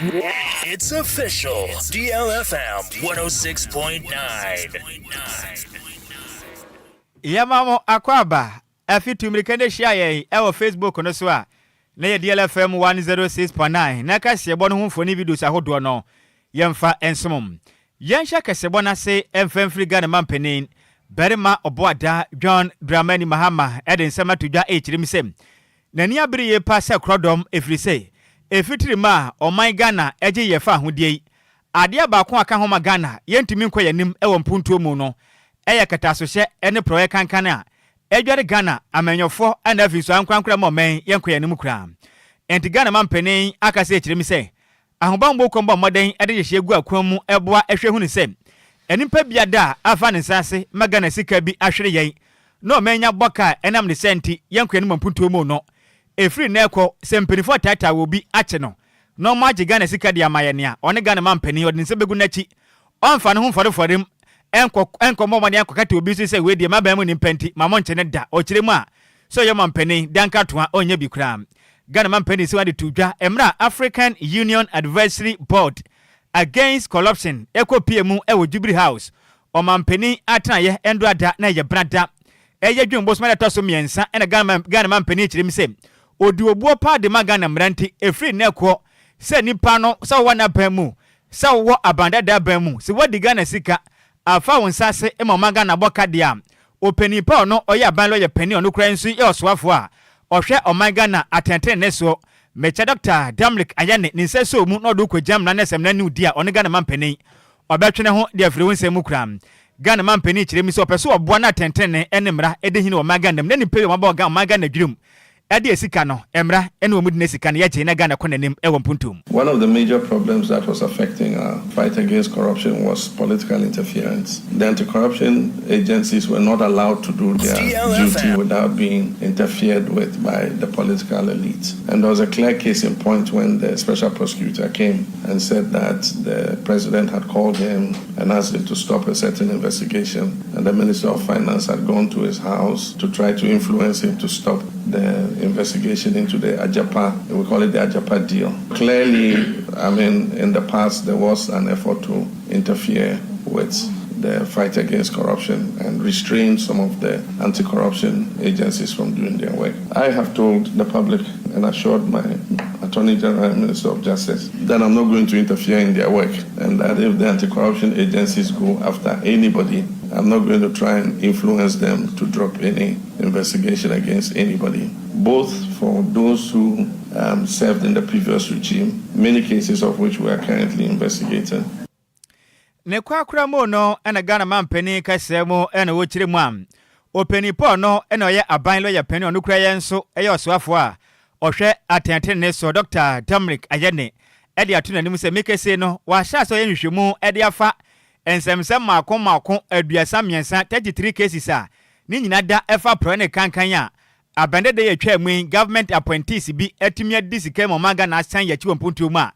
It's official. DLFM 106.9. Yamamo akwaba afitumrikende share ewo Facebook no so a na ye DLFM 106.9 na ka se no ho foni videos ahodo no yemfa ensomom yensha kasebo na se emfamfri Ghana mampanin berima oboada John Dramani Mahama eden sama tudwa echirim sem nani abiri ye pa se krodom efrise efitiri ma oman Ghana eje ye fa hodie ade abaako aka homa Ghana yentimi nkɔ yanim ewo mpuntuo mu no eye katasohye ene proye kankana edware Ghana amanyofo ana afiso ankwankra momen yenkɔ yanim kura enti Ghana mampanin aka se echirim se ahobambo komba moden ede yehye gu akwam mu eboa ehwe hunu se enimpa biada afa ne nsase magana sika bi ahwere yen no menya boka enam ne senti yenkɔ yanim mpuntuo mu no efiri na ekɔ sempenifo tata wo bi ache no no maji Ghana sika dia mayenia one Ghana mampanin odin se begu nachi onfa ne ho forem enko momani enko kati obi se we die mabamu ni mpenti mamonche ne da okire mu a so ye mampanin danka toa onye bi kura Ghana mampanin se wade tudwa emra African Union Advisory Board Against Corruption eko piemu ewo Jubilee House o mampanin atana ye endo ada na ye brada eye dwumbo so meta so miensa ena Ghana mampanin chirim se odi obuo pa de magana mranti efri na ekɔ se nipa no se wo na bamu se wo abanda da bamu se wadi Ghana sika afa wonsase e mama na boka dia openi pa no oya aban lo ye pani ono kura nsu e osoafo a ohwe omanga na atenten ne so mecha Dr. Damlik Ayane ni nse so mu no do kwajam na nesem na ni dia ono Ghana mampani obetwene ho dia firi wonsem mu kura Ghana mampani kiremi so opeso oboa na atenten ne enimra edehini omanga nam na ni pe maba oga omanga na dwurum ade esika no emra ene omu de esika na yache na Ghana konanim ewo mpuntum. One of the major problems that was affecting our fight against corruption was political interference. The anti-corruption agencies were not allowed to do their duty without being interfered with by the political elite. And there was a clear case in point when the special prosecutor came and said that the president had called him and asked him to stop a certain investigation, and the Minister of Finance had gone to his house to try to influence him to stop the investigation into the Ajapa, we call it the Ajapa deal. Clearly, I mean, in the past, there was an effort to interfere with the fight against corruption and restrain some of the anti-corruption agencies from doing their work. I have told the public and assured my Attorney General and Minister of Justice that I'm not going to interfere in their work, and that if the anti-corruption agencies go after anybody, I'm not going to try and influence them to drop any investigation against anybody, both for those who served in the previous regime, many cases of which we are currently investigating. Ne kwakura mo no ena Ghana mampani kasemo ena wo kire mu am openi po no ena oye aban lawyer pani onu kura yenso eye osoafo a ohwe atenten ne so Dr. Damlik Ayane ede atuna nim se mekese no wa sha so yenhwehwemu ede afa ensemsem maako aduasa miensa 33 cases a ni nyina da efa pro ne kankan a abande de ye twa mu government appointees bi atumi adisika momaga na asan ya chiwo mpuntu mu a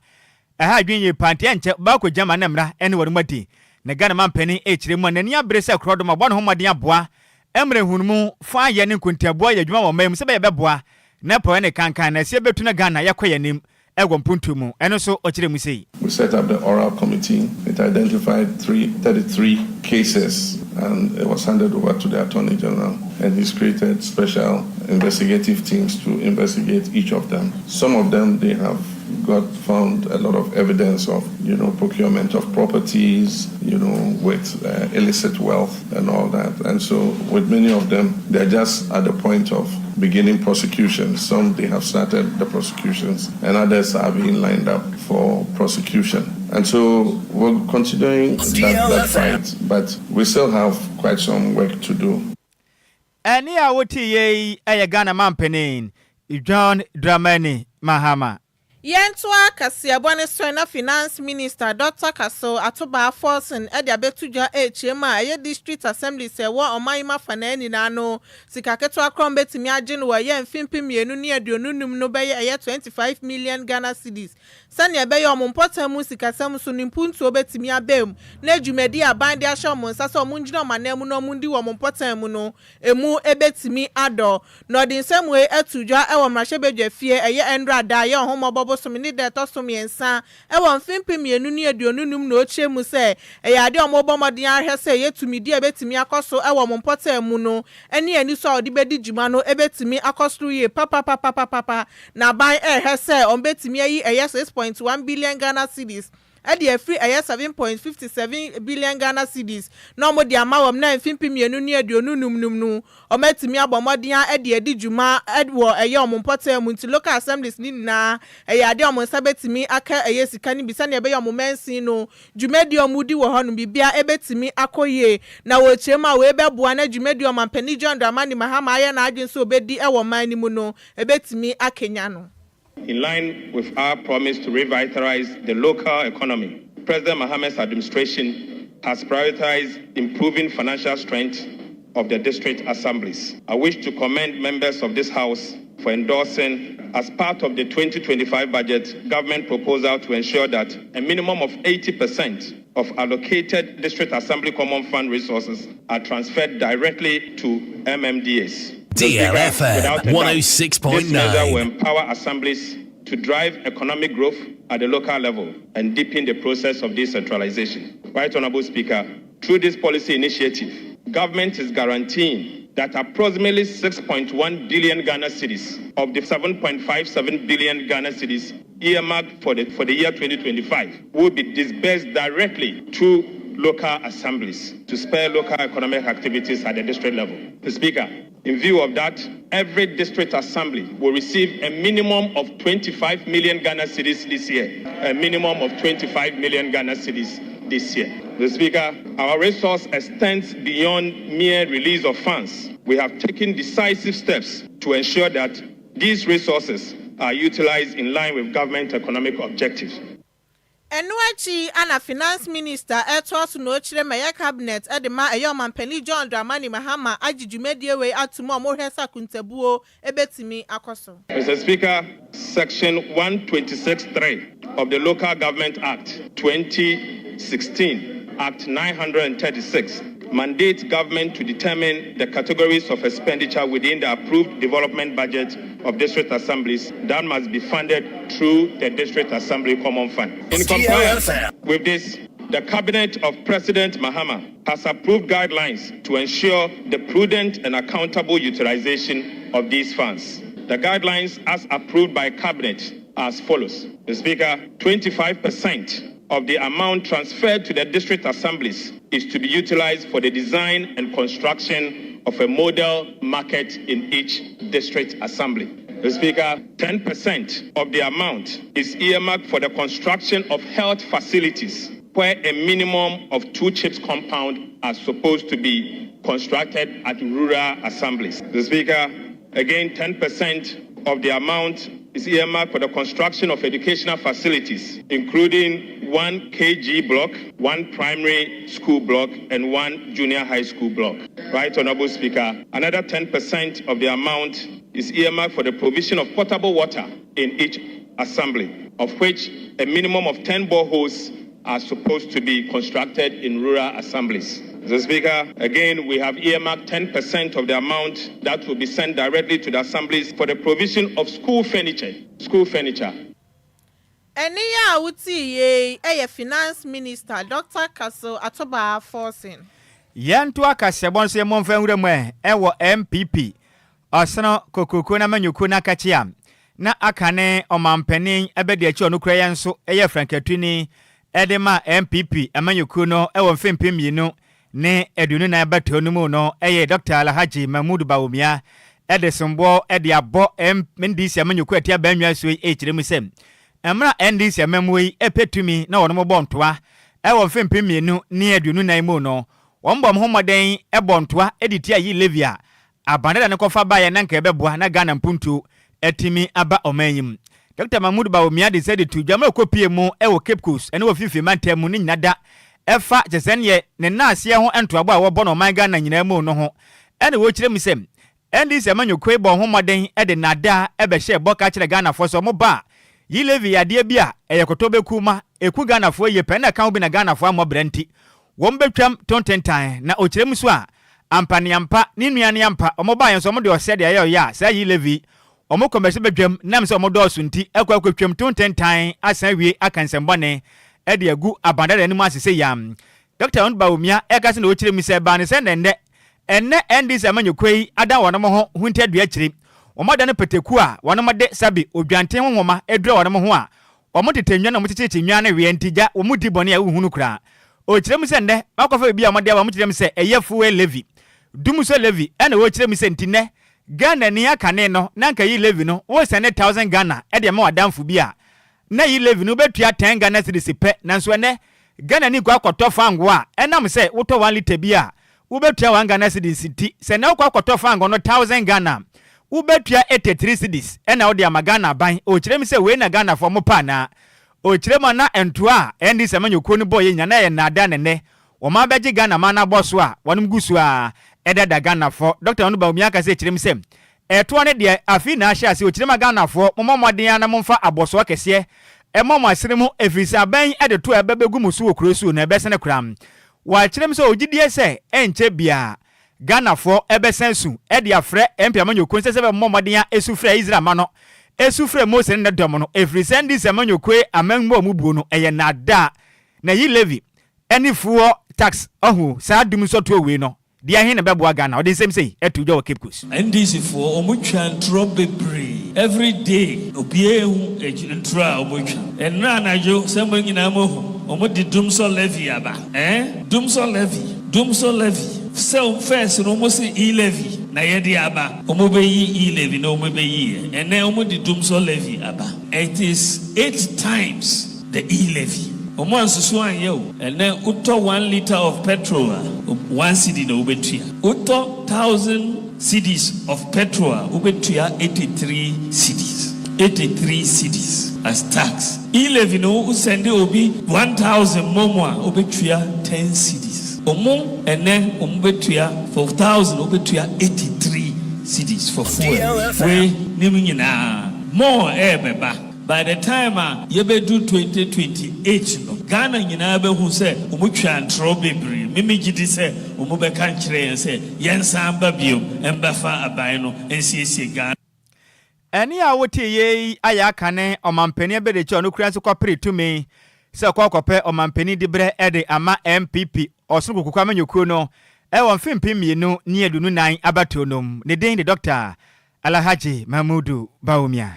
aha dwenye panti enche ba ko jama na mra ene wonu mati na Ghana mampani echire mu nani abrese krodo ma bɔne ho mɔden aboa emre hunumu fa ye ne nkuntaboa ya dwuma wɔmam se be bɛboa na po ne kankan na se betu na Ghana yakɔ yanim ego mpuntu mu eno so ochire mu sei. We set up the oral committee. It identified 33 cases and it was handed over to the Attorney General, and he's created special investigative teams to investigate each of them. Some of them they have found a lot of evidence of, procurement of properties, with illicit wealth and all that. And so with many of them, they're just at the point of beginning prosecution. Some, they have started the prosecutions, and others are being lined up for prosecution. And so we're continuing that fight, but we still have quite some work to do. And here what ye Ghana mampanin John Dramani Mahama. Yentwa Kasiabone Sona Finance Minister Dr. Kaso Atoba Forson Edia Betuja HMA ye District Assembly se wa omaima faneni nano sikaketwa krombe timiajin wa ye mfimpim yenu ni adionunum no beye 25 million Ghana cedis. Sani ebeye omumpota mu sikasem so nimpuntu obetimi abem na dwumedi abande ahye mo nsase omunjina manemu no mundi wo omumpota mu no emu ebetimi ado no dinsem we etudwa e wo mrahye bedwa fie eye endra da ye homobobo abosom ni de tosom yensa e won fimpi mienu ni aduonunum na ochie mu se e ya de omobomodin ahwe se yetumi di ebetimi akoso e wo mpota mu no eni ani so odi bedi djuma no ebetimi akoso ye papa na ban ehwe se on betimi ayi 6.1 billion Ghana cedis Edi free 7.57 billion Ghana cedis. No mo di ama wom na mfimpi mienu ni aduonunum ometimi abomodin edi djuma Adwoa Agyei mu nti local assemblies ni na ade omo sabetimi aka sika ni bisa na ebe yom mensin no djumedi omudi wo honu bibia ebetimi akoye na wo chema we beboa na djumedi omampani John Dramani Mahama aye na adwen so obedi ewo man ni mu no ebetimi akenya no. In line with our promise to revitalize the local economy, President Mahama's administration has prioritized improving financial strength of the district assemblies. I wish to commend members of this House for endorsing, as part of the 2025 budget, government proposal to ensure that a minimum of 80% of allocated district assembly common fund resources are transferred directly to MMDAs. DLFM 106.9. This measure will empower assemblies to drive economic growth at the local level and deepen the process of decentralization. Right Honorable Speaker, through this policy initiative, government is guaranteeing that approximately 6.1 billion Ghana cedis of the 7.57 billion Ghana cedis earmarked for the year 2025 will be disbursed directly to local assemblies to spur local economic activities at the district level. Mr. Speaker, in view of that, every district assembly will receive a minimum of 25 million Ghana cedis this year. A minimum of 25 million Ghana cedis this year. Mr. Speaker, our resource extends beyond mere release of funds. We have taken decisive steps to ensure that these resources are utilized in line with government economic objectives. Enuachi ana finance minister etos no chire meya cabinet edema eyomampani John Dramani Mahama ajijumedie we atumo mohwesa kuntebuo ebetimi akoso. Mr. Speaker, Section 126(3) of the Local Government Act 2016, Act 936, mandates government to determine the categories of expenditure within the approved development budget of district assemblies that must be funded through the district assembly common fund. In compliance with this, the cabinet of President Mahama has approved guidelines to ensure the prudent and accountable utilization of these funds. The guidelines as approved by cabinet are as follows. The Speaker, 25% of the amount transferred to the district assemblies is to be utilized for the design and construction of a model market in each district assembly. The Speaker, 10% of the amount is earmarked for the construction of health facilities where a minimum of 2 CHIPS compounds are supposed to be constructed at rural assemblies. The Speaker, again, 10% of the amount is earmarked for the construction of educational facilities, including 1 KG block, 1 primary school block, and 1 junior high school block. Right, Honorable Speaker, another 10% of the amount is earmarked for the provision of potable water in each assembly, of which a minimum of 10 boreholes are supposed to be constructed in rural assemblies. Mr. Speaker, again, we have earmarked 10% of the amount that will be sent directly to the assemblies for the provision of school furniture. Eniya uti ye finance minister Dr. Kaso Atoba Forcing. Yantu akasebon se monfa nwure mu ewo MPP osano kokoko na manyuku na kachia na akane omampanin ebede achi onukura yanso eye frankatuni edema MPP amanyuku no ewo mfempem yinu ne edunu na abato no mu no eye Dr. Alhaji Mahmoud Bawumia edesombo ede abo MDC amanyuku atia banwa so echirem Emra NDC amemwe epetumi na wono mbontoa ewo mfempem yinu ne edunu na imu no wombom homoden ebontoa editia yi levia abandada ne kofa ba ye nanka ebeboa na Ghana mpuntu etimi aba omanyim. Dr. Mahmoud Bawumia decided to jamra kopie mu ewo Cape Coast ene wo fifi mantemu ni nyada efa chesen ye ne naase ho entoabo a wo bono man Ghana nyina mu no ho ene wo kirem sem NDC amanyuko ebo homoden ede nada ebe hye boka kire Ghana fo so mo ba yi levi ade bia eyekotobeku ma eku Ghana fo ye pena kan bi na Ghana fo amobrenti won betwam tontentan na okirem so a ampane ampa ni nuane ampa omoba yenso mo de ose de ayo ya sa yi levi omo commercial bedwam nam se omo dɔɔso nti ekwa twam ton tentan asan wie akansembɔne e de agu abanda de anim asese yam Dr. Onbaumia eka se na o kyerɛ mi sɛ ba ne sɛ enne endi se amanyekoi ada wɔn mo ho hunte dua kyerɛ omo da ne peteku a wɔn mo de sabi odwanten honhoma edura wɔn mo ho a omo tetenwa na mo tete nwa na wie ntija omo di bɔne a uhunu kra o kyerɛ mi sɛ nne akɔfa bi a mo de a mo kyerɛ mi sɛ eye fuwe levi dumuso levi ena o kyerɛ mi sɛ ntine Ghana ni akane no na nka yi levi no wo sene 1000 Ghana e de ma wadamfo bi a na yi levi no betua 10 Ghana cedis pe nanso ene Ghana ni kwa akɔtɔ fango a enam sɛ wotɔ 1 liter bi a wo betua 1 Ghana cedis ti sɛ na kwa akɔtɔ fango no 1000 Ghana wo betua 83 cedis ena wo de ama Ghana ban o kyerɛ mi sɛ we na Ghana fo mo pa na o kyerɛ ma na entoa endi sɛ manyoko no boye nya na ye na ada ne wo ma beji Ghana ma na boso a wonom gusu a edada Ghana for Dr. Onbaumia ka se kyerem sem eto ne de afi na ahya se o kyerem Ghana for momomɔden na momfa aboso kɛse emom asere mu efisa ban ede to ebebegu musu okrosu na ebesene kram wa kyerem se ogidie se enche bia Ghana for ebesensu ede afre empiamanyoko se momomɔden a esufre Israel ma no esufre Mose ne dom no efisa ndi se manyokwe amanmu omubuo no eye nada na yi levi enifuo tax ohu saa dum so to we no dia hin na beboa Ghana odi nsem sei etujo Cape Coast NDC for omutwa ntro bebre every day obie hu ntro omutwa enra anajo sembo nyina mo omudi dumso levy aba dumso levy so first no mo se levy na yedi aba omobeyi levy no omobeyi ene omudi dumso levy aba it is 8 times the levy omo ansusu anye o ene uto 1 liter of petrol 1 cedi na ubetua uto 1000 cedis of petrol ubetua 83 cedis as tax levy no usende obi 1000 momwa ubetua 10 cedis omo ene ubetua 4000 ubetua 83 cedis for fuel we nimu nyina more beba. By the time you be do 2028 no Ghana nyina be hu se omutwa ntro bebre mimi gidi se omobe kan kire yen se yensa amba biom embafa aban no ensiesie Ghana eni a wote ye aya kane omampani be de che onu kura se kwapre tumi se kwakope omampani dibre ede ama MPP osunu kokwa manyokuo no e won fimpi mienu ni edunu nan abatonom ne den de Dr. Alhaji Mahmudu Baumia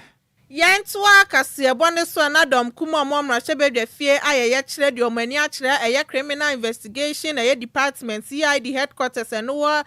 Yentwa kase bone so na dom kuma momra chebedwe fie ayeye kire de omani a kire eye criminal investigation eye department CID headquarters eno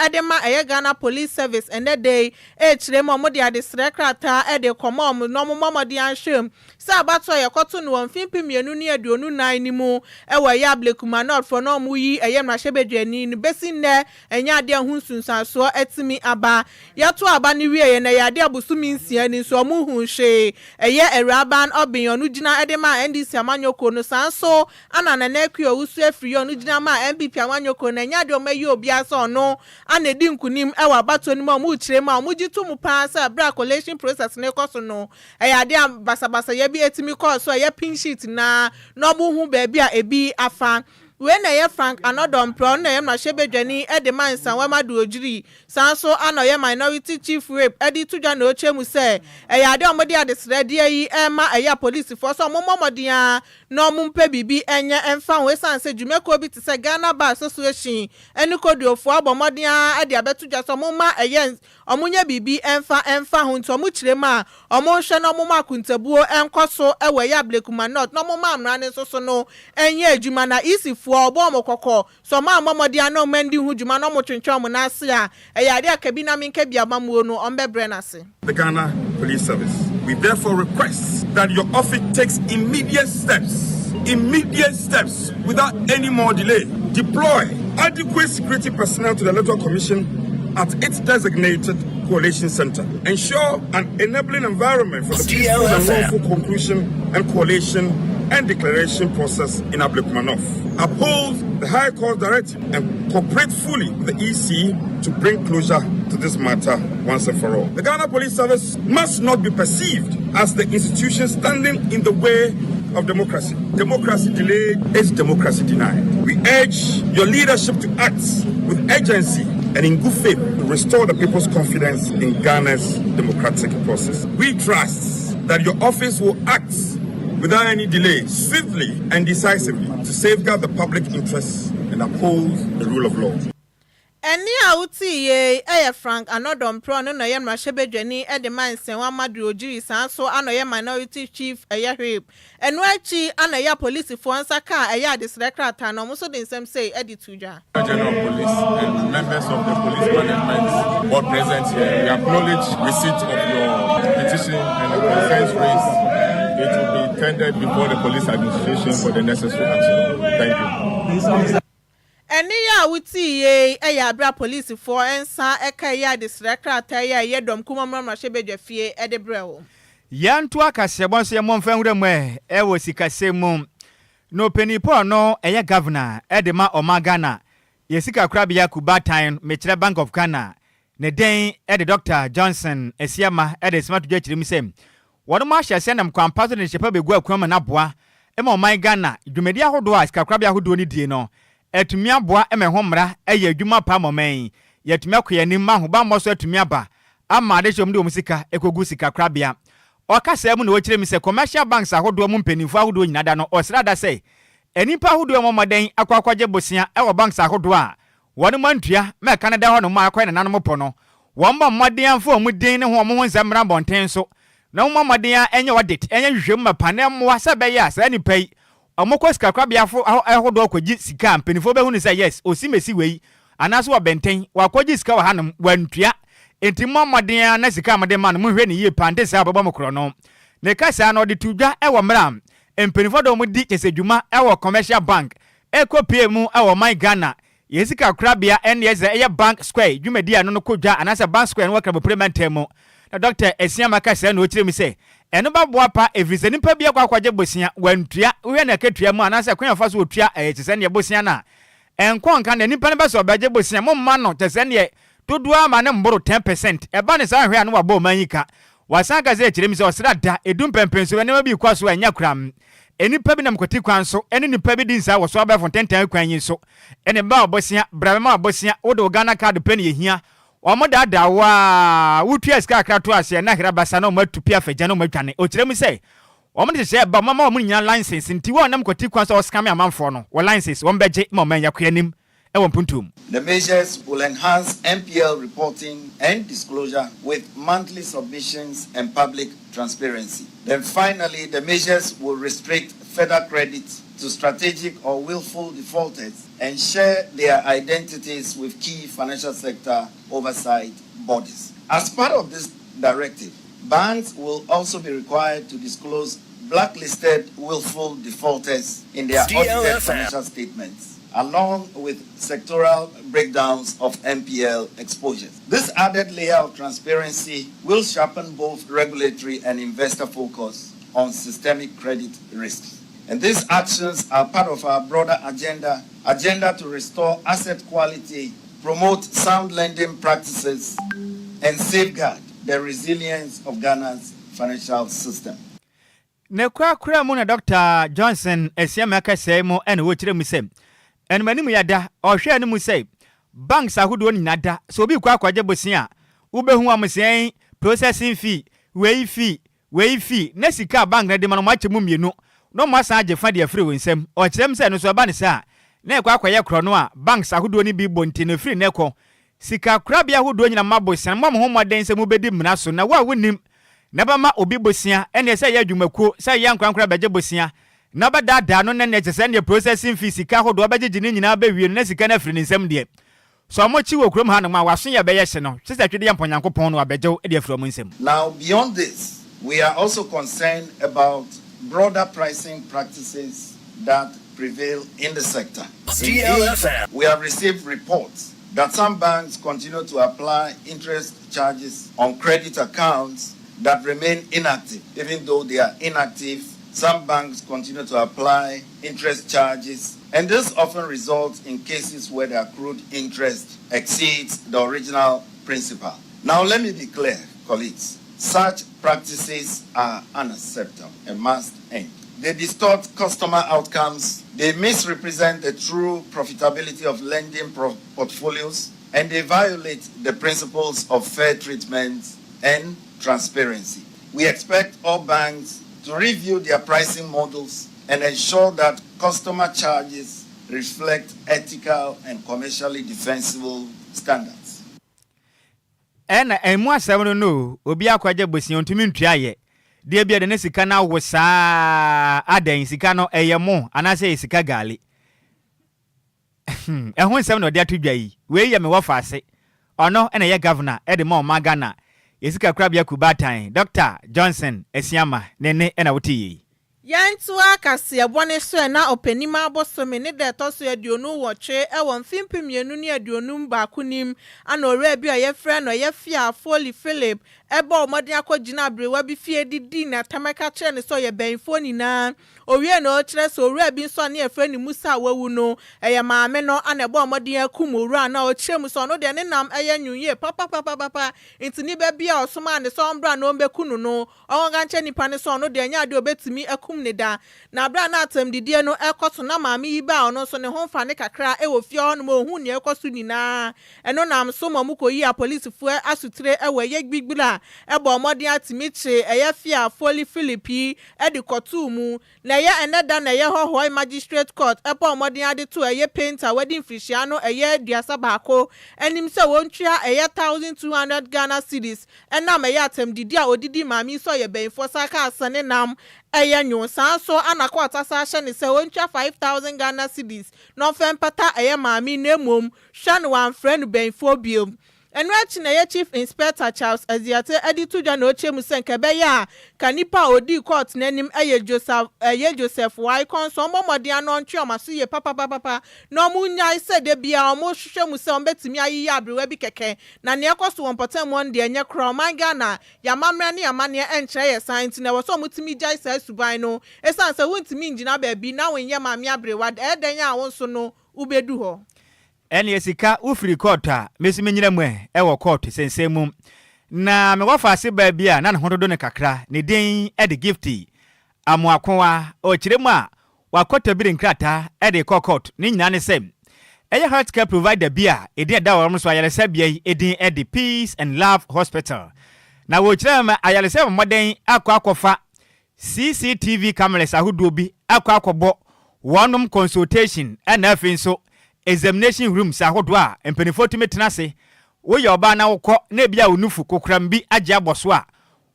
edema eye Ghana Police Service ene day kire mo de adesre krata ede komom no momodi anhwem sa abato ye koto no mfimpi mienu ne aduonu nan ni mu ewe ya blekuma not for no mu yi eye mra chebedwe ni besi ne enya ade ahunsunsanso etimi aba yato aba ni wie ye na ya ade abusumi nsia ni so mu hunhwe eye eraban obionu gina edema NDC amanyoko no sanso ana na nekio usu afri onu gina ma MPP amanyoko na nya de omayi obi aso no ana di nkunim ewa bato ni mu kire ma mu gitu mu pa sa bra collation process ne koso no ade basabasa ye bi etimi koso ye pin sheet na no mu hu ba bi a ebi afa when na Frank anodom pro na ma shebedwani e de man san wa madu ojiri sanso anoye minority chief whip edi tudwa na ochemu se ade omode adesre de yi e ma police for so momodian no mumpe bibi enye emfa we san se dwumeko bi te se Ghana Bar Association eni kodofo abomodian ade abetudwa so moma omunye bibi emfa ho nto mu kire ma omonhwe no moma kuntabuo enkoso ewe ya blekuma not no moma amra ne so no enye adwuma na isi obo mokoko so ma mamodi ano mendi hu djuma no motwentwa mo na ase a eyade akabi na menka bia mamuo no ombebre na ase. The Ghana Police Service, we therefore request that your office takes immediate steps without any more delay. Deploy adequate security personnel to the Electoral Commission at its designated coalition center. Ensure an enabling environment for the peaceful and lawful conclusion and coalition and declaration process in Ablekumanov. Uphold the High Court directive and cooperate fully with the EC to bring closure to this matter once and for all. The Ghana Police Service must not be perceived as the institution standing in the way of democracy. Democracy delayed is democracy denied. We urge your leadership to act with urgency and in good faith restore the people's confidence in Ghana's democratic process. We trust that your office will act without any delay, swiftly and decisively, to safeguard the public interests and uphold the rule of law. Eni auti ye Frank anodom pro no na ye mrashebedwani e de mansen wa madru ojiri sanso anoye minority chief hweb enu achi anoye police fo ansaka disrector no mo so den sem say edituja General Police and members of the police management board present here, we acknowledge receipt of your petition and the concerns raised. It will be tendered before the police administration for the necessary action. Thank you. Eni ya wuti ye abra police for ensa eka disrector ye dom kuma mrashebedwa fie de brewo yantu akasebon se mo mfa huremu wo sikasemu no penipo no governor edema omagana yesika krabia kubatan mechire Bank of Ghana ne den Dr. Johnson esiama smart dwachirim sem wono ma hye se nam kwampaso ne shepa begu akwama na boa oman Ghana dwumedi ahodo a sika krabia ahodo ni die no etumi aboa emehomra adwuma pa moman yetumi akoyanim ma ho ba moso etumi aba ama de shomde omusika ekogu sika krabia okasa mu na wochire mi se commercial banks ahodo mu mpenifo ahodo nyina da no osrada se enipa ahodo momaden akwakwaje bosia banks ahodo a wonu mantua me Canada ho no ma akwa na nanom po no womba momaden amfo mu den ne ho mo nsemmra bonten so na momaden enye audit enye hwehwem mapanem mo sa be ya sa nipa yi omoko sika krabiafo ahodo akwaji sika mpenifo be hu ni say yes osimesi wei anaso wabenten wakwaji sika wa hanom wantua enti momaden na sika amade man mo hwe ni ye pande sa ababa mokro no ne kasa na odi tudwa mram mpenifo do mo di kesedwuma commercial bank ekopie mu my Ghana yesika krabia NS bank square dwumedi ano no kodwa anasa bank square no wakra parliament mu na Dr. Esiama kasa na ochire mi se eno baboa pa evise nipa bia kwakwaje bosia wantua we na ketua mu anasa kwan fa so otua tese ne bosia na enkon kan na nipa ne ba so obaje bosia mo mma no tese ne dodoa ma ne mboro 10% eba ne sa hwe anu wabo manyika wasanga ze chire mi se osra da edum pempenso ne ma bi kwaso anya kram enipa bi na mkoti kwan so ene nipa bi dinsa wo so aba fonten kwan yin so ene ba obosia brama obosia wo do Ghana card pen ye hia omodada wa wutua ska krato ase na Nhyiraba sa na matupia fagya na matwane ochire mu say omode se ba mama omu nya license nti wo na mkoti kwan so scam amanfo no wo license wo mbeje ma man yakwanim e puntum. The measures will enhance MPL reporting and disclosure with monthly submissions and public transparency. Then finally, the measures will restrict further credit to strategic or willful defaulters and share their identities with key financial sector oversight bodies. As part of this directive, banks will also be required to disclose blacklisted willful defaulters in their audited financial statements, along with sectoral breakdowns of MPL exposures. This added layer of transparency will sharpen both regulatory and investor focus on systemic credit risks. And these actions are part of our broader agenda to restore asset quality, promote sound lending practices, and safeguard the resilience of Ghana's financial system. Ne kwa mu na Dr. Johnson esiama kasa mu ene wo kire mu sem en manimu yada ohwe ene mu say banks ahodo ni nada so obi kwa kwaje bosia ubehu amsen processing fee wei fee na sika bank na de ma no mache mu mienu no mo asan age fa de afre wonsem o kirem say no so ba ne sa na kwa kwaye kro no a banks ahodo ni bi bonti na free na ko sika krabia ahodo nyina mabosia mo ho moden se mu bedi mna so na wa wonim na ba ma obi bosia ene say ya adwumakuo say ya nkwankra beje bosia na ba dada no na nche ne processing fee sika hodo ba gigi nyina ba wie na sika na free nsem de so mo chi wo krom ha no ma waso ya be ye hye no sisa twede ya mponyankopon no abeje e de afro mo nsem. Now beyond this, we are also concerned about broader pricing practices that prevail in the sector. DLFM. We have received reports that some banks continue to apply interest charges on credit accounts that remain inactive. Even though they are inactive, some banks continue to apply interest charges, and this often results in cases where the accrued interest exceeds the original principal. Now, let me be clear, colleagues. Such practices are unacceptable and must end. They distort customer outcomes, they misrepresent the true profitability of lending portfolios, and they violate the principles of fair treatment and transparency. We expect all banks to review their pricing models and ensure that customer charges reflect ethical and commercially defensible standards. And more 7 no, Obi Akwaje Bosion to Mintriaye. Dear Bia the Nesikana was Aden Sikano Ayamo, and I say Sikagali. And when 7 or there to Jay, where you may wafa say, or no, and a governor, Edmore Magana, Isika Krabia Kubata, Dr. Johnson, Esiama, Nene, and Auti. Yantua Cassia Bonesso na openima bosome ne de toso aduonu woche e won fimpim yenu ne aduonum ba kunim ana ore bia ye frɛ no ye fia Foley Philip ebe omodin akogina brewa bi fie didi na tamaka che ne so ye benfo nyina owie no kire so ore bi so na ye frɛ ni Musa wawu no eye maame no ana ebe omodin akum owura na o kire mu so no de ne nam eye nwuye papa intini be bia osoma ne so mbra no mbekunu no onga nche nipa ne so no de nya de obetimi neda na bra na atem didie no ekoto na maami yi ba ono so ne ho fa ne kakra e wo fie ho no mo hu ne ekoso nyina eno na mso mamu koyi a police fu asutire e we ye gbigbira e bo modin atimiche e ye fia Foley Philippi e di kotu mu na ye eneda na ye hohoi magistrate court e bo modin ade to e ye painter wedding frisia no e ye duasa baako enim se wontwa e ye 1200 Ghana cedis ena me ye atem didie a odidi maami so ye benfo saka asane nam eyanyo sanso anakwata sasha ni se wontwa 5000 Ghana cedis no fempata eye maami na emom hwan wan friend benfo biom enrachi na ye Chief Inspector Charles Aziate editu dwa na ochemu senkebe ya kanipa odi court nanim eye Joseph Wycon so momodi anontwe omaso ye papa no munya ise de bia omo hwehwemu se ombetimi ayi abrewa bi keke na ne ekoso wonpotem won de enye kro man Ghana ya mamra ne amane enkyere ye science na woso mutimi jai sa suban no esan se wontimi ngina ba bi na wonye mame abrewa eden ya wonso no ubedu ho Eni esika ufiri court a mesime nyina mu e wo court sensemu na me wafa ase ba bia na hododo ne kakra ne den e de gifty amoakoa o kiremu a wakota bi nkrata e de court ni nyina ne sem eye healthcare provider bia e de da wo so ayalesa bia e den e de Peace and Love Hospital na wo kirema ayalesa moden akwakofa CCTV cameras ahodo bi akwakobo wonum consultation and afin so examination rooms ahodo a empenifo tumi tenase wo ye oba na wokọ na bia onufu kokram bi agye aboso a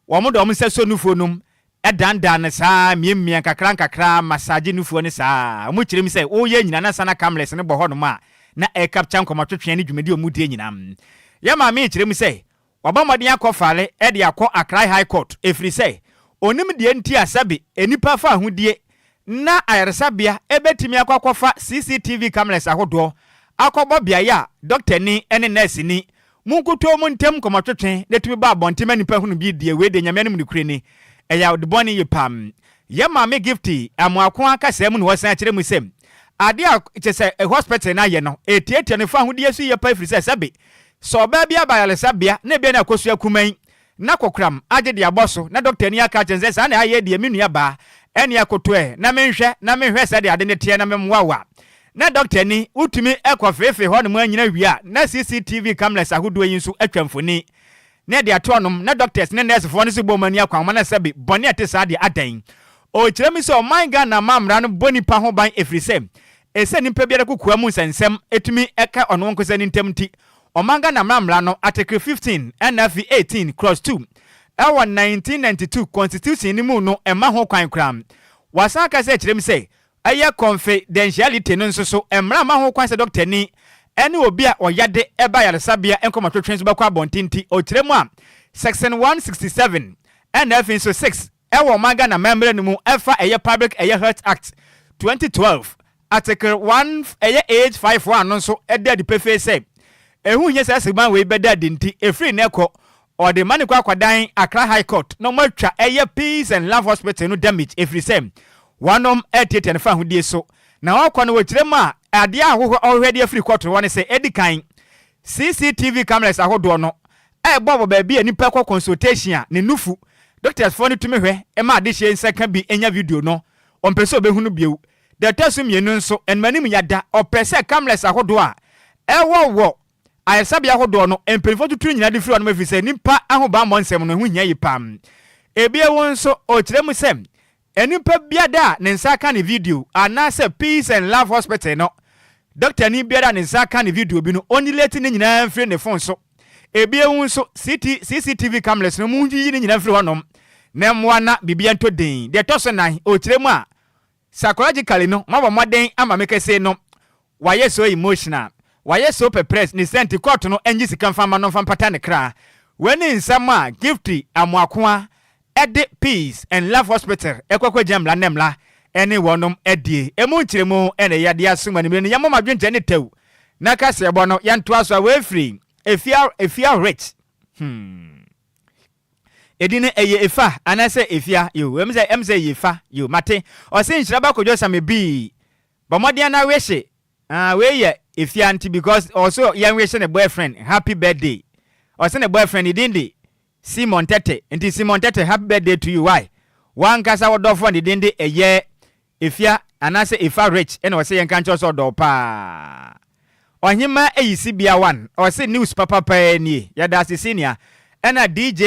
wo mo do mo seso nufu num edandan ne saa miemia kakra massage nufu ne saa mo kirem se wo ye nyina na sana cameras ne bo hodom a na e capture nkomatwetwe ne dwumadi omudie nyina ya ma me kirem se oba modin akofale e de akọ Accra High Court efri se onim de nti asabe enipa fa ahodie na ayaresabia ebetimi akwakofa CCTV cameras ahodo akọbọ bia ya doctor ni ene nurse ni munkuto mu ntem komatwetwe netumi ba abontema nipa hunu bi die we de nyame ne kure ni eya de boni yepam ye ma me gifty amoako aka sem ne wosan kire mu sem ade a chese a hospital na ye no etietie ne fa hodie su ye pa free sabe so ba bia ba ayaresabia na bia na akosu akuman na kokram age de aboso na doctor ni aka chense sa na aye de menua ba eni akotoe na menhwe se de ade ne tie na memwawa na doctor ni utumi ekofefe ho ne manyina wia na CCTV cameras ahodo yinsu atwamfoni na de atonom na doctors ne nurse fo ne se bomani akwanma na sabe boni atesa de adan o kiremi so man Ghana mamra no boni pa ho ban efrise ese nimpa biara kokua mu nsensem etumi eka ono nkosa ni ntamti o man Ghana mamra no article 15 NF 18 cross 2 our 1992 constitution ni mu no ema ho kwan kram wasaka se kirem se aya confidentiality no nso so emra ma ho kwan se doctor ni ene obi a oyade eba yaresabia enkomatwetwen so bakwa bontinti o kirem a section 167 NF so 6 ewo maga na member ni mu efa eye public eye health act 2012 article 1 eye 851 no so eda di pefe se ehu nye se segban we beda dinti efri na ekọ or the money kwa kwadan Accra High Court no matwa eye Peace and Love Hospital no damage every same one etiete ne fa hodie so na wakọ no wekirem a ade ahoho already free court one say edikan CCTV cameras ahodo no e bobo ba bia nipa kwa consultation ne nufu doctors for ni tumi hwe e ma ade hye nsa ka bi enya video no ompese obehunu bieu the test mienu nso enmanim yada opese cameras ahodo a e wo ayesabia hodo no empelifo tutu nyina de firi no mafi se nipa ahoba monsem no hu nya yipam ebie won so o kiremu sem enipa biada ne nsa ka ne video anase Peace and Love Hospital no doctor ni biada ne nsa ka ne video bi no only late ne nyina mfiri ne phone so ebie won so CCTV cameras no mu yi ne nyina mfiri honom na mwana bibia nto den de toso nan o kiremu a psychologically no mabo moden ama mekese no waye so emotional waye so press ni sent court no enyi sika mfa ma no mfa pata ne kra weni nsama gifty amoakoa ede Peace and Love Hospital ekwekwe jamla nemla ene wonom edie emu nkiremu ene yade asuma ni me yamma madwenje ne tew na kase ebo no yanto aso we free efia rich edine eye efa anase efia yo emze yefa yo mate o se Nhyiraba Kwadwo Sammy bi bomodian na wehye we ye efia anti because also yan wehye ne boyfriend happy birthday o se ne boyfriend idindi Simon Tete nti Simon Tete happy birthday to you why one kasa wodofo idindi eye efia anase efa rich ene o se yan kancho so do pa ohima eyisi bia one o se news papa pa ni ya da senior ena DJ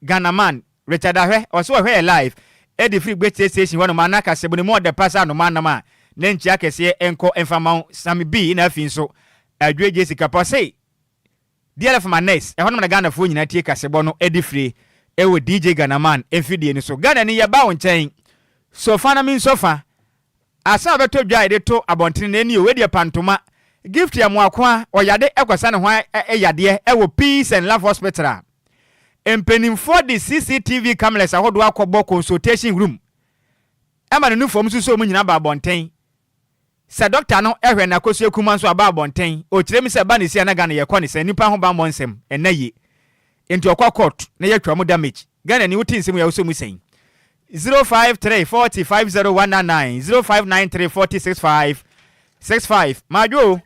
Ghanaman Richard Ahwe also ahwe live edi free great station one man aka sebune mo de pasa no man na nchi akese enko enfama Sammy B na afin so Adwoa Agyei Sikapa say DLFM next e hono na Ghana fo nyina tie kasebo no edi free ewo DJ Ghanaman enfidie ni so Ghana ni yeba wo nchen so fa na min sofa asa beto dwa ide to abontene na ni o wedi pantoma gift ya moakoa oyade ekwasa ne ho eyade ewo Peace and Love Hospital empenimfo de CCTV cameras ahodo akọbọ consultation room ama no fom so mu nyina ba abonten se doctor no ehwe na kosu kuma so aba abonten o kirem se ba ne sia na Ghana ye kọ ne se nipa ho ba monsem enaye enti okwa court na ye twa mu damage Ghana ni wuti nsem ya wo so mu sen 053405019 0593406565 Majo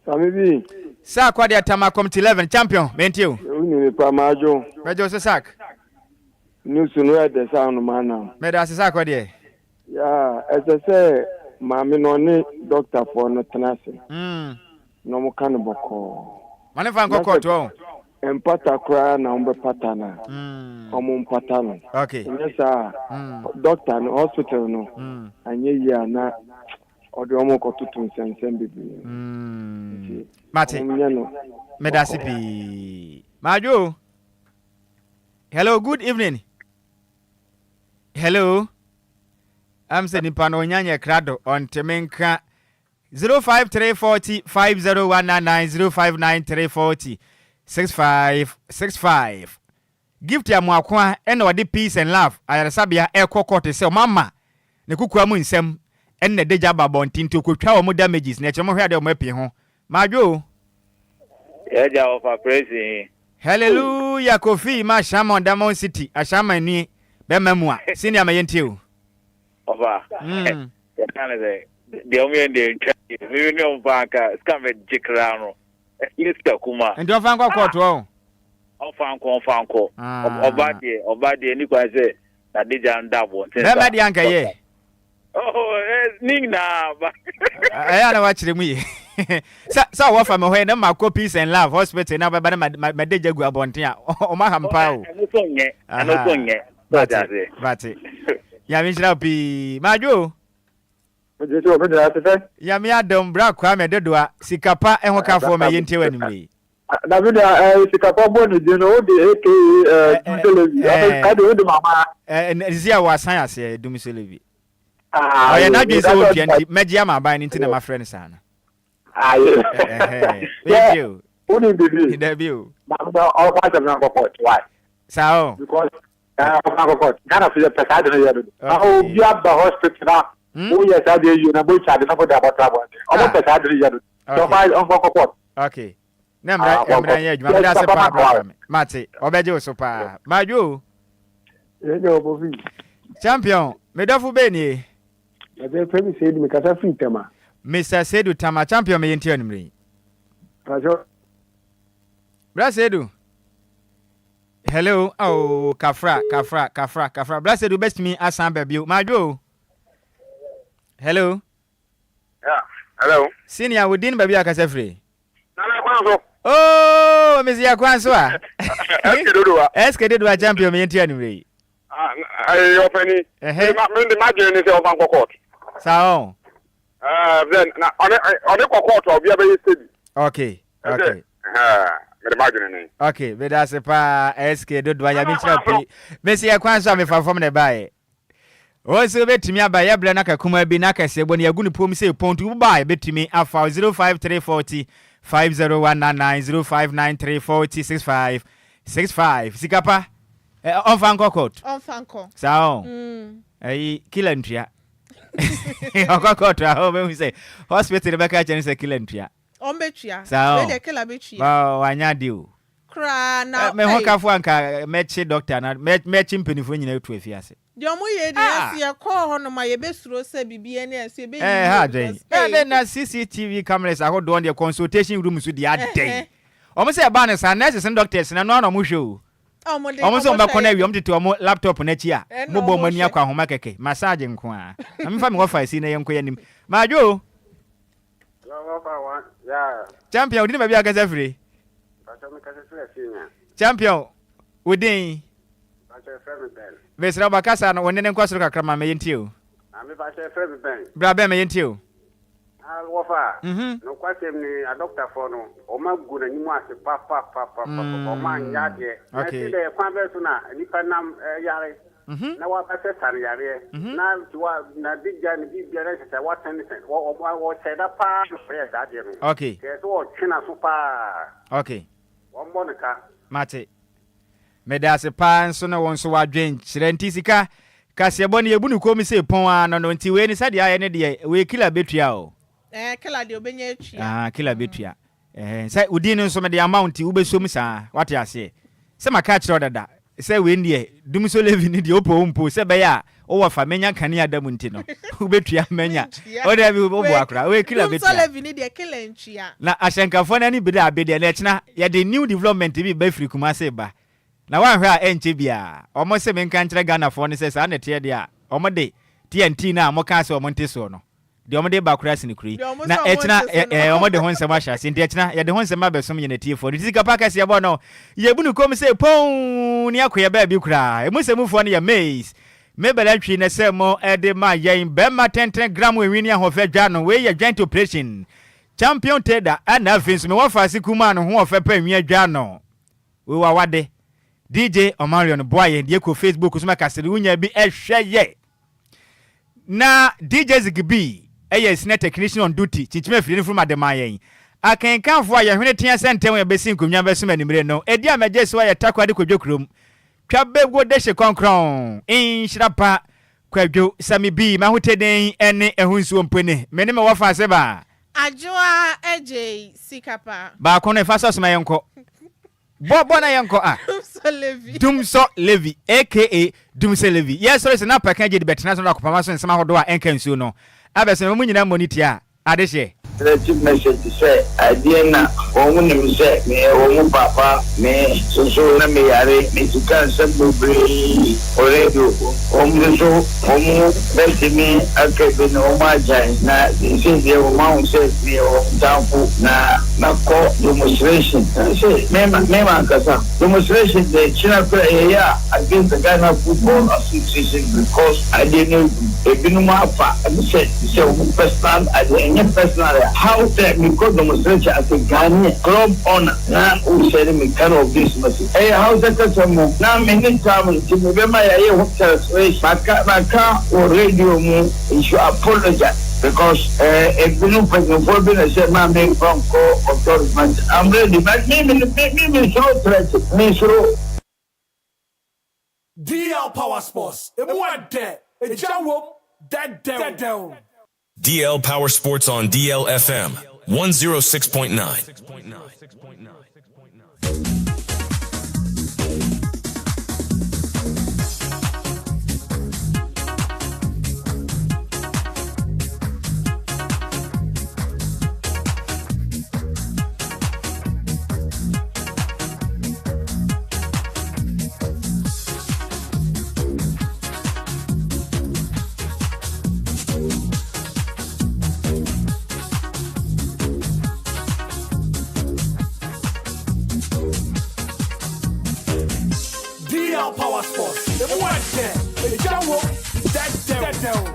Sammy B Sa kwa dia tamakom 11 champion mentio uni pa Majo Mejo se sak news no ya de sound man Meda se sak kwa dia ya ese mami no ni doctor for no tenase no mo kan boko mane fa nkoko to empata kra na umbe patana omo mpata no okay nyesa doctor no hospital no anye ya na odi omo ko tutun sensem bibi Mate Medasi pi Majo hello good evening hello I'm saying pano nyanya krado on temenka 053405019 0593406565 gift ya moakoa ene wade Peace and Love ayaresabia ekokote se mama ne kukua mu nsem ene deja babontin to kwatwa wo mu damages na chemo hwe ade o mapi ho Majo Eja of praising hallelujah Kofi ma shama Diamond City ashama ni be memua senior mayentio Oba ya kana de omi ende we ni omfaka scam jikrano iska kuma ndo fanko koto ofanko obade ni kwa se na deja ndabo be ma di anka ye ning na ba aya na wa kire mu ye sa wo fa me ho na ma Peace and Love Hospital na ba ma deja gu abonten a o ma hampa o ano sonye bate ya mi jira pi Majo Ojeto be da se ya mi adom bra kwa me dodoa Sikapa enho ka fo me yente wani mi David Sikapa bonu je no de televi ade o de mama zia wa san ase dum televi oya na dwe se wo pianti megia ma ban nti na ma friend sana thank you uni bibi debut na o pa na ko why sao because ko kana fi pesa de ya do o bi aba hospital na o ya sa de you na bo cha de na ko da ba tra bo o mo pesa de ya do so ma on ko okay na mra ya juma mra se pa mate obeje so pa Majo yo bo fi champion medofu beni ebe premi se di me kasa free tema Mr. Sedu Tama champion me yenti onimri Pajo Bra Sedu hello oh kafra Bra Sedu best me asan babio Majo hello yeah hello senior within baby akasa free na kwa so Oh, Mr. Yakwanswa. SK Dodua champion me ntia nimre. Your penny. The margin is of Uncle Court. Sao. Then on the court of your steady. Okay. The margin. Okay, but that's a pa SK Dodua ya mitrapi. Mr. Yakwanswa me from the buy. Also betimi abaya bla na kakuma bi na kase boni agunu pom se pontu buy betimi afa 05340 50199 059340655 Sikapa on fanko court on fanko sao kila ntria on court ho me say hospital be ka chen say kila ntria on betria we dey kila betria ba wanya di o kra na me hokafo anka mechi doctor na mechi mpenifo nyina etu afiase di omo ye dey asia call ho no ma ye besuro se bibie na ase be ha den na CCTV cameras ahodo on the consultation room so dia den omo say ba ne sa nurses and doctors na no mo hwe o omo so mba kona wi omo tete omo laptop na chi a mo bo mani akwa homa keke massage nko a na me fa me wofa si na yenko yanim majo champion udi na bia ka safri champion udin Vesra bakasa no wonene nkwaso kakra ma yentio ami ba che fe ben bra be me yentio wofa no kwasem ni a doctor for no o ma gu na nyimu ase pa o ma nya de na ti de kwa be so na nipa nam yare na wa ba se sare yare na tiwa na digja ni bibia na se wa ten wo se da pa fe da de no okay ke so twina so pa okay wo mo ne ka mate medase pan so na won so wadwen kire ntisika kase bone yebunu komi se pon ano no nti we ni sade aye ne de we kila betua o kila de obenya atua kila betua sai udi no so me de amount ubesom sa wate ase se maka kire odada se we ndie dum so levi ni de opo mpo se be ya o wa fa menya kane adamu nti no ubetua menya o de bi obo akra we kila betua dum so levi ni de kila ntua na ashenkafo na ni bi da abede na china ya de new development bi ba firi kuma se ba na wanhwe a enche bia omo se me nka nkyere Ghana fo ne se sa na tie de a omo de TNT na mo ka se omo nte so no de omo de ba kura sini kuri na echina omo de hon se ma sha sinte echina ye de hon se ma besom ye na tie fo de Sikapa ka se ye bo no ye bunu kom se pon ni akoye ba bi kura e mu se mu fo ne ye maize me bela twi ne se mo e de ma ye be ma 10 gram we wini ahofe dwa no we ye joint operation champion trader ana fins me wo fa sikuma no ho ofe pa nwi dwa no we wa wade DJ Omarion Boye die ko Facebook so makasiri unya bi ehweye na DJ Zigby senior technician on duty chichime firi from ademayen akenkanfo aye hwene tia sentem ya besi nkomnya beso manimre no edi amaje so aye takwade kodwokrom twa bego deshe konkron Nhyiraba Kwadwo Sammy bi mahoteden ene ehunsuo mpene mene me wafa se ba Adwoa Agyei Sikapa ba kono fa so mayenko Bobo na yanko Dumso Levi aka Dumse Levi yes so na Apakan je de betena so akopama so nsema hodo a enkansuo no abese mu nyina monitia adehye chief message say idea omunim say me omu papa me so na me yare me tukan sembre already omu betimi akebe no Agyei na say the omu say me tampo na ko demonstration say me kasa demonstration the China yeah against the Ghana Football Association because I didn't ebinuma fa say personal and personal how that we got demonstration as a Ghanaian club owner. Now we said me kind of this message. Hey, how's that customer? Now many times to me my Maka or radio mo you should apologize because if you know person for being a said man being from authority. I'm ready, but maybe so threat me so DL Power Sports. It went there. It dead down. DL Power Sports on DLFM 106.9. DL Power Sports. The one there, the Jawo, that devil.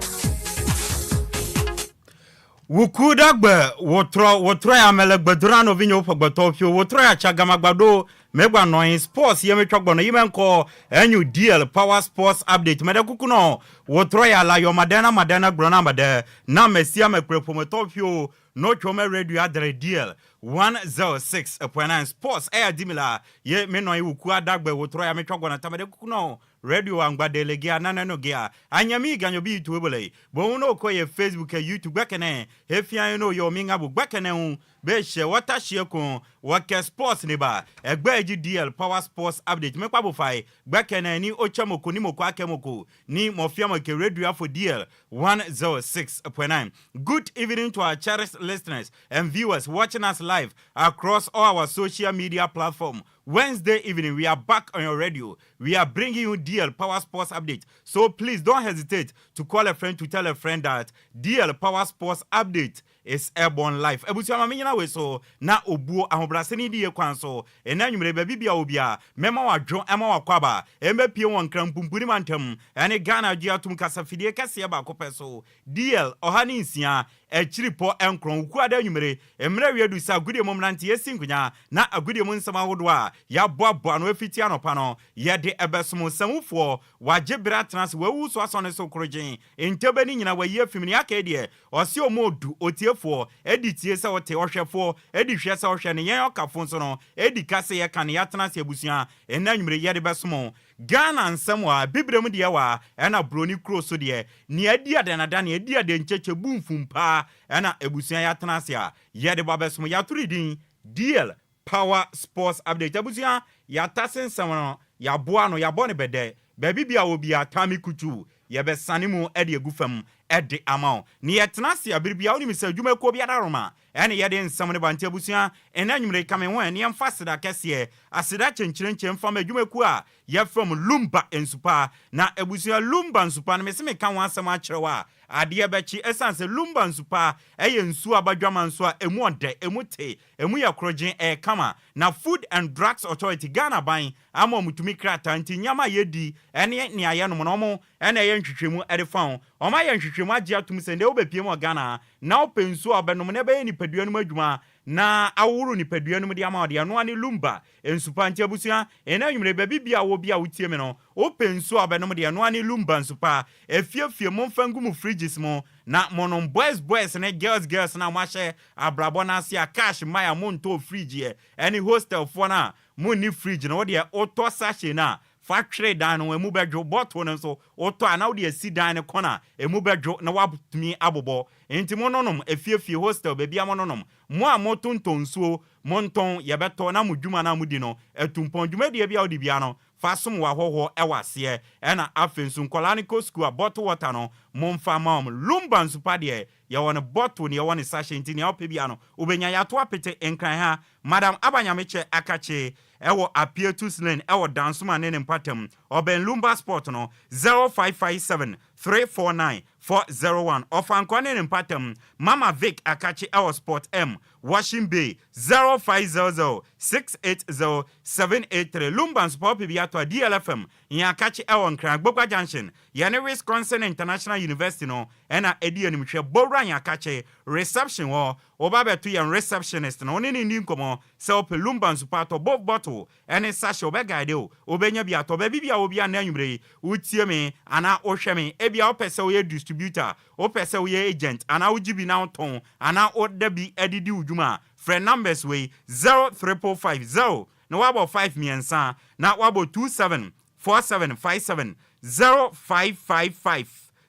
Wukudagbe wotro ya melegbedurano vinyo pogbatofio wotro ya chagamagbado megba no sports yeme twagbono yimenko enyu DL Power Sports update mede kukuno wotro ya la yo madana grona made na mesia mekrepomotofio no chome radio adre DL 106.9 sports air dimila ye meno wuku adagbe wotro ya metwagbono tamede kukuno radio angba delegia nanano gia anyami ganyo bi tuwebele bo uno ko ye Facebook e YouTube gbekene hefia no yo minga bu gbekene hu be she wata she ko wake sports ne ba egba DL Power Sports update me kwabo fai gbekene ni ochamoko ni moko akemoko ni mofia mo ke radio for DL 106.9. Good evening to our cherished listeners and viewers watching us live across all our social media platforms. Wednesday evening, we are back on your radio. We are bringing you DL Power Sports update. So please don't hesitate to call a friend to tell a friend that DL Power Sports update is airborne live. Ebusiama minyana we so na obuo ahobraseni die kwanso ena nwumre ba bibia obia mema wadwo ema wakwaba embe pie won krampumpuni mantem ene Ghana Agyei atum kasafidie kase ba kopeso DL ohani nsia echiripo enkron ukuada nwumre emre wiedu sa agudie momnante yesinkunya na agudie mo nsama hodo a ya boabo no afiti anopa no ye de ebesom samufo wagyebra trans wawu so asone so krogin entebeni nyina waye fimni akadie osi omodu otiefo editie se wote ohwefo edihwe se ohwe ne yen okafo so no edikase ye kan ya trans ebusua enanwumre ye de besom Ghana nsamwa bibrem de wa ena broni kro so de ne adi adanada ne adi ade ncheche bumfumpa ena ebusua ya trans ya ye de babesom ya turidin DL Power Sports update abusia ya tasen samano ya boano ya bone bede baby bia obi atami kutu ye be sanimu ede egufam ede amao ni yetnase ya biribia oni misa dwuma ko bia daroma ene ye de nsamne bante abusia enanwumre kamenwe ne yemfasida kese asida chenchirenche mfama dwuma ku a ye from Lumba ensupa na abusia Lumba ensupa na meseme kan wansam a kirewa ade bechi esanse Lumba ensupa eye nsu abadwama nso a emu ode emute emu yakrogen kama na Food and Drugs Authority Ghana ban ama mutumi krata nti nyama yedi ene ne aye no mo ene ye nhwehwemu edefan oma ye nhwehwemu Agyei atum sende obepie mo Ghana na opensu abenom ne be ni paduanum adwuma na awuru ni paduanum de ama ode ano ani Lumba ensupa nti abusia enanwumre ba bibia wo bia wotie me no opensu abenom de ano ani Lumba ensupa efiefie mo mfangu mu fridges mo na monon boys ne girls na mahye abrabo na asia cash maya monto fridge any hostel for na moni fridge no de auto sachet na factory dan no emu bedwo bottle no so auto ana de si dan ne kona emu bedwo na wabutumi abobo enti mononom efiefie hostel bebia mononom mo a motonton suo monton yebeto na mudwuma na mudi no etumpon dwuma de bia odi bia no fasum wa hoho ewase ena afensu nkolani ko school bottle water no momfa mam Lumba nsupa de ye won bottle ne ye won sachet ntini opebia no obenya yato apete enkran ha madam abanyameche akache ewo apietus lane ewo dansuma ne mpatam oben Lumba sport no 0557 349 401 ofankwane ne mpatam Mama Vic akache ewo sport M Washing Bay 0500 680 783 Lumba sport bibia to DLFM ya akache ewo nkran gbogba junction yene Wisconsin International University no ena edi animhwe bowra ya akache reception wo obabetu yan receptionist no ne ni nkomo se op Lumba sport to both bottle ene sachet obegade o obenya bia to ba bibia obi ananwumre utie me ana ohwe me ebia opese wo distributor opese wo agent ana ujibi na ton ana odabi edidi udwuma friend numbers we 0350 na wabo 5 miensa na wabo 274757 0555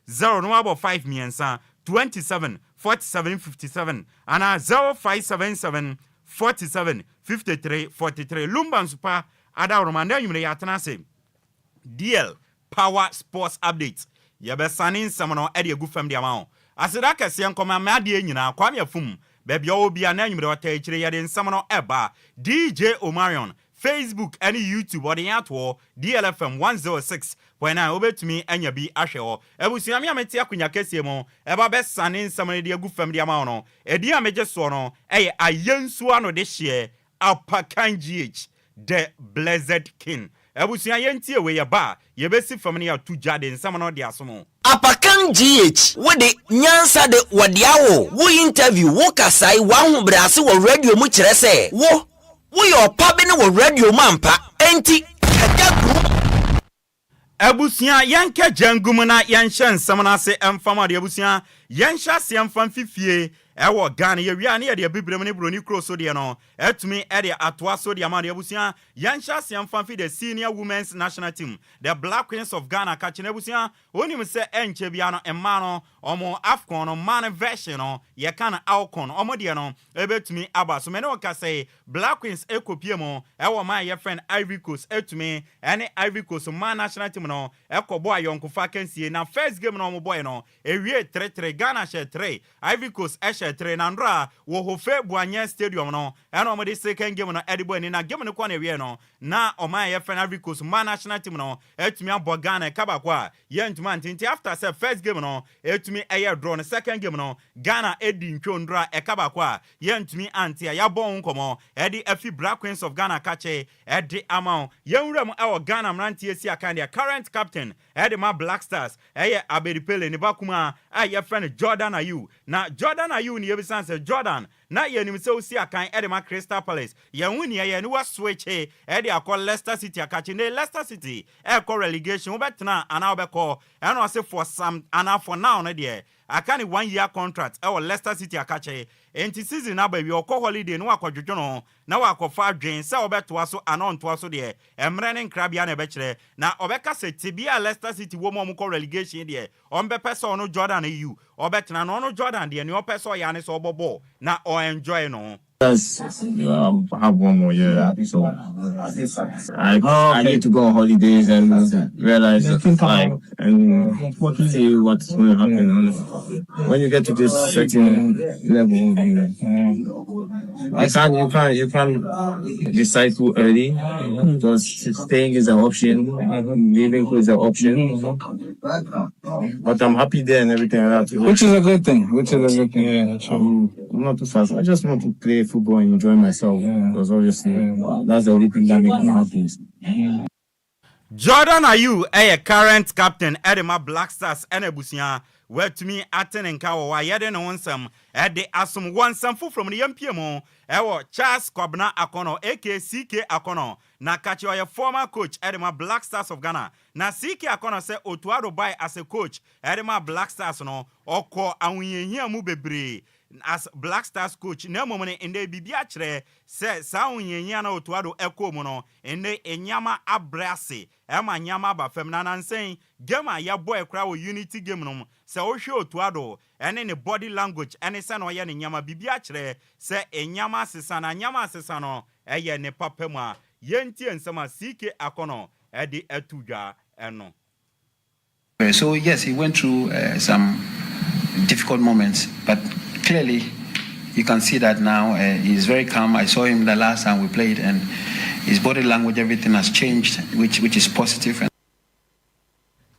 0 na wabo 5 miensa 274757 ana 0577 47 53 43 Lumba nsupa ada romanda yumre yatenase DL Power Sports update yebesane nsamno ede agufam de amao asida kase nkoma made nyina kwame afum bebia obia na nyumre wata ekire yede nsamno eba DJ Omarion Facebook and YouTube ode yato DLFM 106.9 obetumi anya bi ahwe ebusuami ameti akunya kase mo eba besane nsamno de agufam de amao no edi ameje so no eye ayensu ano de hye Apakan GH the Blessed King Ebusia yentie we ye ba ye besi fam ne ya tu jade nsam no de asomo. Apakan GH with the nyansa de wadiawo wo interview wo kasai wa hu brase wo radio mu kire se wo your pabene wo radio mampa enti Ebusia yanke jangum na yanhye nsam na se emfama de ebusia yanhya se emfam fifie ewo Ghana ye wia ne ye de bibrem ne broni kro so de no etumi e de atoa so de ama de ebusia yanhya se emfam fi the senior women's national team the Black Queens of Ghana ka chene ebusia onim se enche bia no emma no omo Afcon no man version no ye kana Alcon omo de no ebetumi aba so me ne ka say Black Queens ekopie mo ewo my ye friend Ivory Coast etumi ene Ivory Coast man national team no ekobo ayonko fa kansie na first game no omo boy no ewie 3-3 Ghana she 3 Ivory Coast Trenandra wo hofe buanye stadium no eno mo de second game no edibo ni na game no kwa na wie no na oman ye friend Ivory Coast man national team no etumi abo Ghana kaba kwa ye ntuma ntinti after say first game no etumi eye draw no second game no Ghana edi ntwondra ekaba kwa ye ntumi antia ya bon nkomo edi afi Black Queens of Ghana kache edi amount ye nwuram ewo Ghana mrantie si aka their current captain edi ma Black Stars eye Abedipele ni bakuma ye friend Jordan Ayew na Jordan Ayew ni yebisan se Jordan na ye nim se osi akan edema Crystal Palace ye wuni ye ni wa switch e de akọ Leicester City akachi ne Leicester City e ko relegation wo betena ana obekọ eno se for some ana for now no de akani 1 year contract e wo Leicester City akachi enti season na ba wi okọ holiday no akọdwodwo no na wakọfa adwen se obetoa so ana ontoa so de emre ne nkrabia na ebekire na obeka se tibia Leicester City wo mo ko relegation de ombepe so no Jordan Ayew obetena no Jordan de ni opeso ya ne so obobo na o enjoy no. Yes, have one more year, so I need to go on holidays and realize and see what's going to happen. When you get to this certain level, you can't decide too early. Because staying is an option, leaving is an option. But I'm happy there and everything like that. Which is a good thing. Yeah, I'm not too fast. I just want to play football and enjoy myself, because obviously that's the only thing that makes me happy. Jordan Ayew a current captain Edema Black Stars and Ebusia where to me attending Kawa yede no onsam de asum wansam fu from the MPM ewo Charles Kwabna Akono aka CK Akono na kachi oye former coach Edema Black Stars of Ghana na CK Akono se otuado by as a coach Edema Black Stars no oko awunyehia mu bebre as Black Stars coach na momone ende bibia kire se sawunyehia na otuado eko mu no ende enyama abrase ema nyama ba fem na nansen game a ya boy kra wo unity game no se o hwe otuado ene ne body language ene se no ye ne nyama bibia kire se enyama sesa na nyama sesa no eye ne papa mu a yentie nsema CK Akono edi etudwa eno. So yes, he went through some difficult moments, but clearly you can see that now he's very calm. I saw him the last time we played, and his body language, everything has changed, which is positive.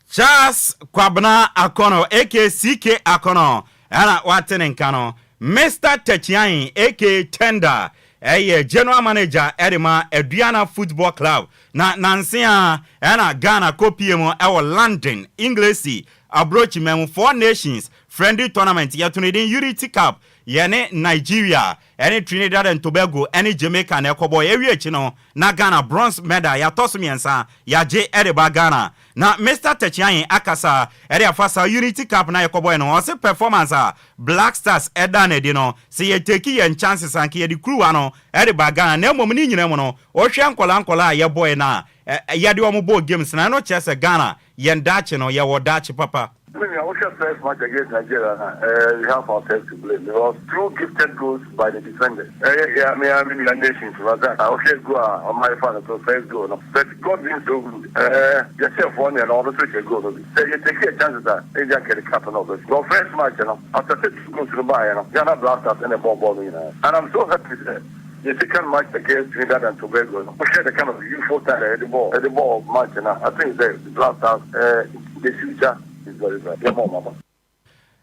Charles Kwabna Akono aka CK Akono ana watene nkano Mr. Techian aka Tender general manager Edema Aduana Football Club na nansia ana Ghana kopiemo ewo London English approach mem 4 nations friendly tournament yatunidin Unity Cup yene Nigeria any Trinidad and Tobago any Jamaica na ekobo ewie no na Ghana bronze medal ya tosumiensa ya je Edeba Ghana na Mr. Techian akasa ere afasa Unity Cup na ekobo no ose performance Black Stars edane di no se ye take ye chances anke ye di crew ano Edeba Ghana na emom ni nyina mo no o hwe nkola ye boy na ye de omo ball games na no chese Ghana ye ndache no ye wo dache papa. I mean, our first match against Nigeria, we have ourselves to blame. There was 2 gifted goals by the defenders. I mean, the nations was that. Our first goal on my father, so first goal. But God being so good, yourself one and all the switch goal. So you take a chance that they just get a cap and all this. Our first match, after 6 goals to the buy, Ghana blasters and a ball, and I'm so happy that the second match against Trinidad and Tobago, we had a kind of useful time at the ball match, and I think the blasters, the future.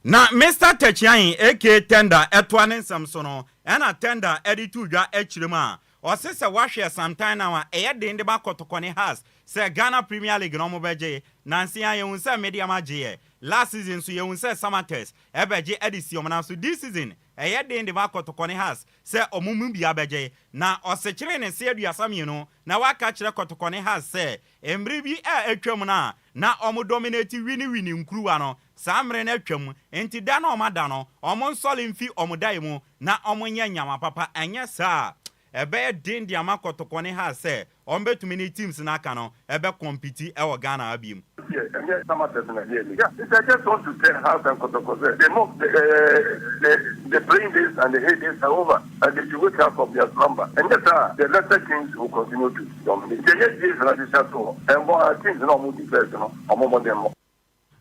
Na Mr. Techian aka Tender etwanen samsono ena Tender editu dwa echirema or says a washer sometime now, a de in the back of Tokone has, say Ghana Premier League no beje, Nancy I won't say media magie. Last season, so you won't say summer test, Ebeje Edison, so this season, a de in the back of Tokone has, say Omumbi Abeje, now or se train and say you some, you know, now I catch the Kotokone has, say, Embribi a Tremona, now Omo dominating winning Cruano. Samre netwam enti da na omadano omo nsole mfi omodaimo na omonye nyama papa anya saa ebe din dia makotokone ha se ombetumi ni teams na aka no ebe compete e wo Ghana abiem yeah it's I just want to tell how some Kotokose the playing days and the hate days are over and they should wake up from their slumber and the lesser teams will continue to dominate the next days are the shadow and more teams no more defense no more them.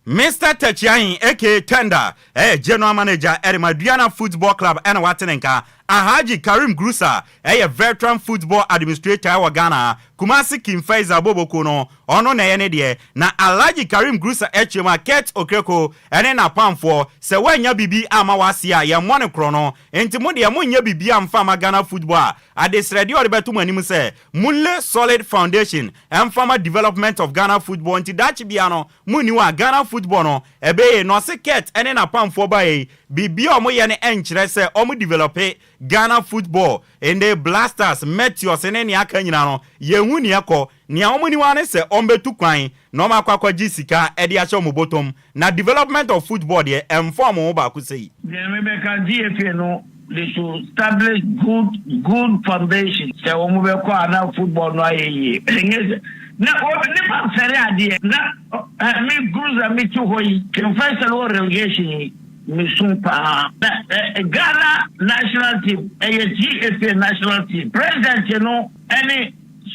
Mr. Techiahin, aka Tender, General Manager at Madriana Football Club and Watenenka, Ahaji Karim Grusa, a veteran football administrator wa Ghana, Kumasi Kimfaiza Bobo Kono, ono na yenedie, na Alhaji Karim Grusa echema Ket Okreko, ene na pamfo, se wenya bibi ama wasia ya mwane krono, enti mudi ya mwenye bibi mfama Ghana football, adesredi oribetu mwenimu se, mule solid foundation, mfama development of Ghana football, enti dachi biano, muniwa Ghana football no, ebeye no se Ket ene na pamfo bae, bibi omo yene enchire se omo develope Ghana football and the Blasters Meteors and any aka nyina no ye hu ne ekọ ne omuni wane se ombetu kwan no makwa jisika e de acho mobotom na development of football de inform wo ba ku sei the Rebecca DFA no they should establish good foundation se wo mo be ko ana football no ayeye na o ne pa fere ade na me gruza me tu hoyi confession or relegation Misumpa Ghana national team, GFA national team. President, you know,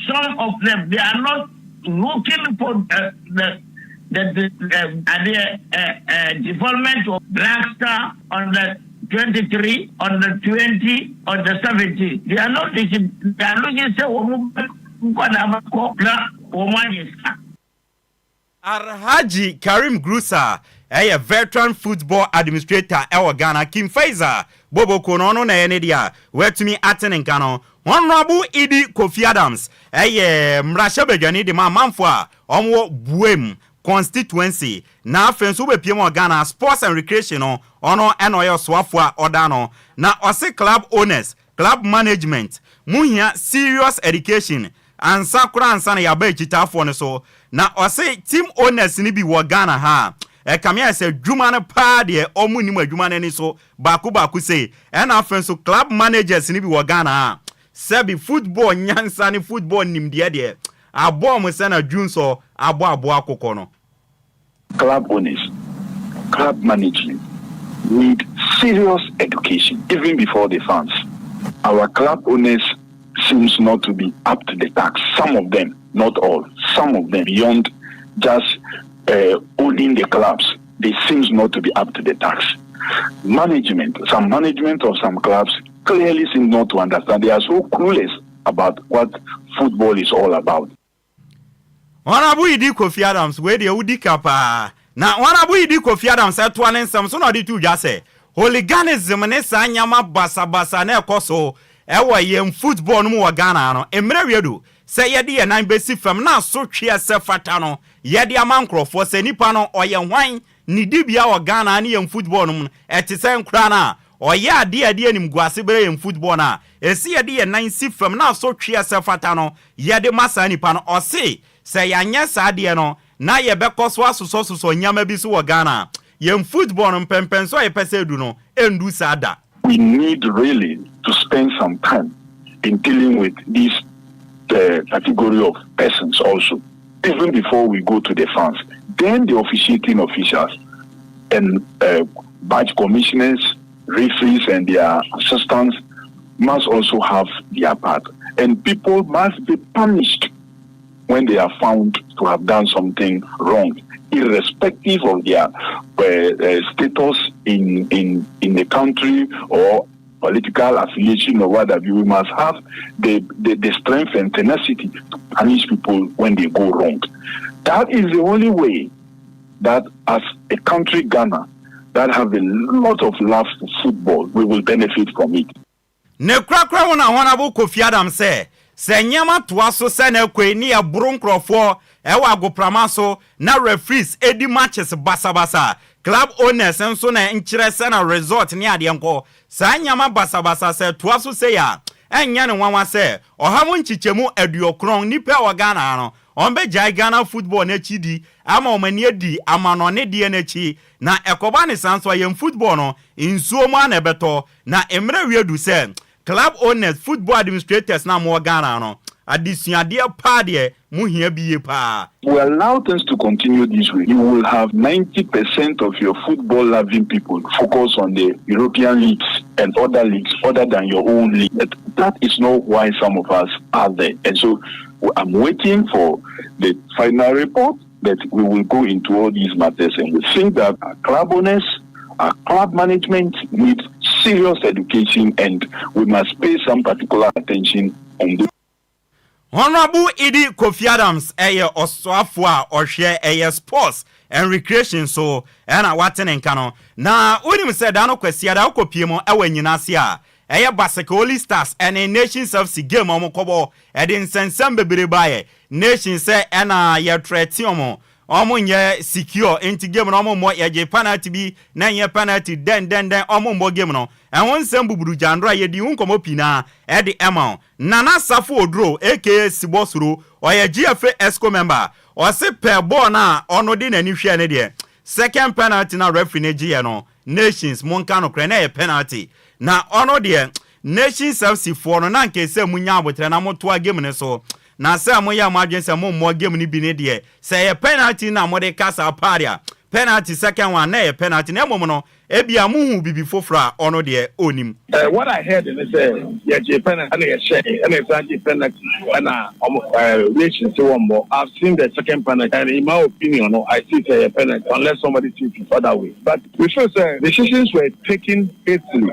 some of them they are not looking for the development of Black Star on the 23, on the 20, on the 70. They are not. They are looking to Alhaji Karim Grusa, a veteran football administrator ewa Ghana Kimfaiza Bobo Kono na yenedia wetumi Atenenka no Honorable Idi Kofi Adams mrasha bejani de manfo a omwo buem constituency na afenso be piem Ghana sports and recreation no ono enoyo swafo a odano na ose club owners club management muhia serious education and sakura ansana ya ba chitafo ne so na ose team owners ni bi wo Ghana ha kamia se dwuma ne pa de omuni mu adwuma ne so baku say and afenso club managers ni bi wo Ghana ha sebi football nyansa ni football nimde de abo mo se na dwunso abo akoko no. Club owners, club management need serious education even before the fans. Our club owners seems not to be up to the task. Some of them, not all, some of them beyond just owning the clubs, they seems not to be up to the task. Some management of some clubs clearly seem not to understand. They are so clueless about what football is all about. Honorable Idi Kofi Adams, where the Udikapa. Now, Honorable Idi Kofi Adams at one and some son of the two just say, Hooliganism and Sanyama Basa ne koso, ewa yem football no Ghana no, emrewedu, say yedi a 9 basic from now so chia sefatano, yedi a mancro for senipano or yen wine, ni dibia or Ghana and yem football no, at the same crana, or ya dear nim guasibre yem football na, a see a dear 9 sip from now so chia sefatano, yedi massa nipano or say. Say yes adiano na ye bekoswa so nyama bi so Ghana yem football mpempen so ye pese du no endu sada. We need really to spend some time in dealing with this category of persons also, even before we go to the fans. Then the officiating officials and badge commissioners, referees and their assistants must also have their part, and people must be punished when they are found to have done something wrong, irrespective of their status in the country or political affiliation or whatever. We must have the strength and tenacity to punish people when they go wrong. That is the only way that as a country, Ghana, that have a lot of love for football, we will benefit from it. ne krakra wona honorable Kofi Adam say nyama toa so se na kwe ni ya buru nkrofo ewa agoprama so na referees edi matches basa club owners nso na nkyere se na resort ni ade nko sa nyama basa se toa so se ya enya ne nwanwa se ohamu nchichemu aduokron nipa wa Ghana no ombe jai Ghana football na chidi ama omani edi ama no ne die na chi na ekoba ne sanso yem football no insuo ma na beto na emre wiedu se club owners football administrators na mo Ghana no adisuade pa de muhia biye pa. We allow things to continue this way. You will have 90% of your football loving people focus on the European leagues and other leagues other than your own league. That is not why some of us are there. And so I'm waiting for the final report that we will go into all these matters, and we think that our club owners, our club management need serious education, and we must pay some particular attention on this. Honorable Idi Kofi Adams oswafo a ohwe sports and recreation so na waten nka no na onim said da no kwasia da okopie mo nyina se a basketball stars and a nation service game omokobo edin sensem bebere bae nation say na ye threat omo nye secure enti game no omo mo ye penalty bi na ye penalty den omo mo game no enwon nsem buburu jandro ye di unkomo pina edi ema nana safo odro aka sibosuro oye GFA ESCO member o se per ball na ono di nani hwe ne de second penalty na referee ne giye no nations monka no kre na ye penalty na ono de nations service for no na nke se munya abotre na moto game ne so na se amoya madwen se mo game ni bi ne de se ye penalty na mo de kasa paria penalty second one na ye penalty na momo no ebia muhu bibi fofra ono de onim. What I heard in say ye penalty and ye share and exactly penalty and relation to one more. I've seen the second penalty and in my opinion I see say a penalty unless somebody sees it other way. But we should say decisions were taken hastily.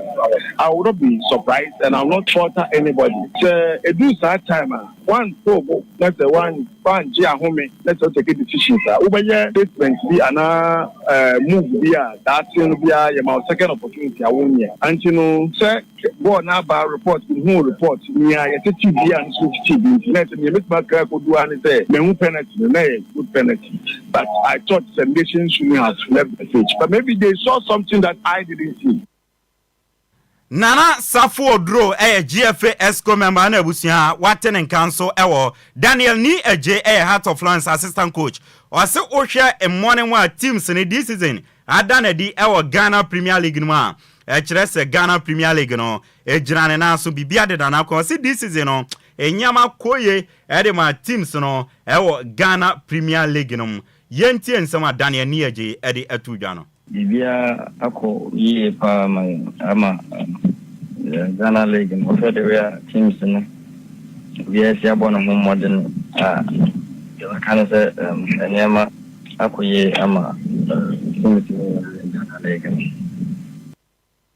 I would not be surprised and I'll not falter anybody. So it do that time one go let's say one Gia home let's take a decision. Ubaya statement be an move be that be my second opportunity I won here. And you know, sir, go now by report, who report me I TV and switch TV. Let me make my crack do and say, me penalty, good penalty. But I thought the nation should have left the pitch. But maybe they saw something that I didn't see. Nana Safo Dro GFA ESCO member na busia waten and council Daniel Nhyiraba Heart of Lions assistant coach. O se o hwe e morning wa teams in this season adana di Ghana Premier League no a kire se Ghana Premier League no ejirane na so bibia de na ko se this season no enyama koye de ma teams no Ghana Premier League no yenti ensema Daniel Nhyiraba de atudwa no bibia ako ye pa ama Ghana League no federal teams no yes ya bono mo modern kind of enyama ako ye ama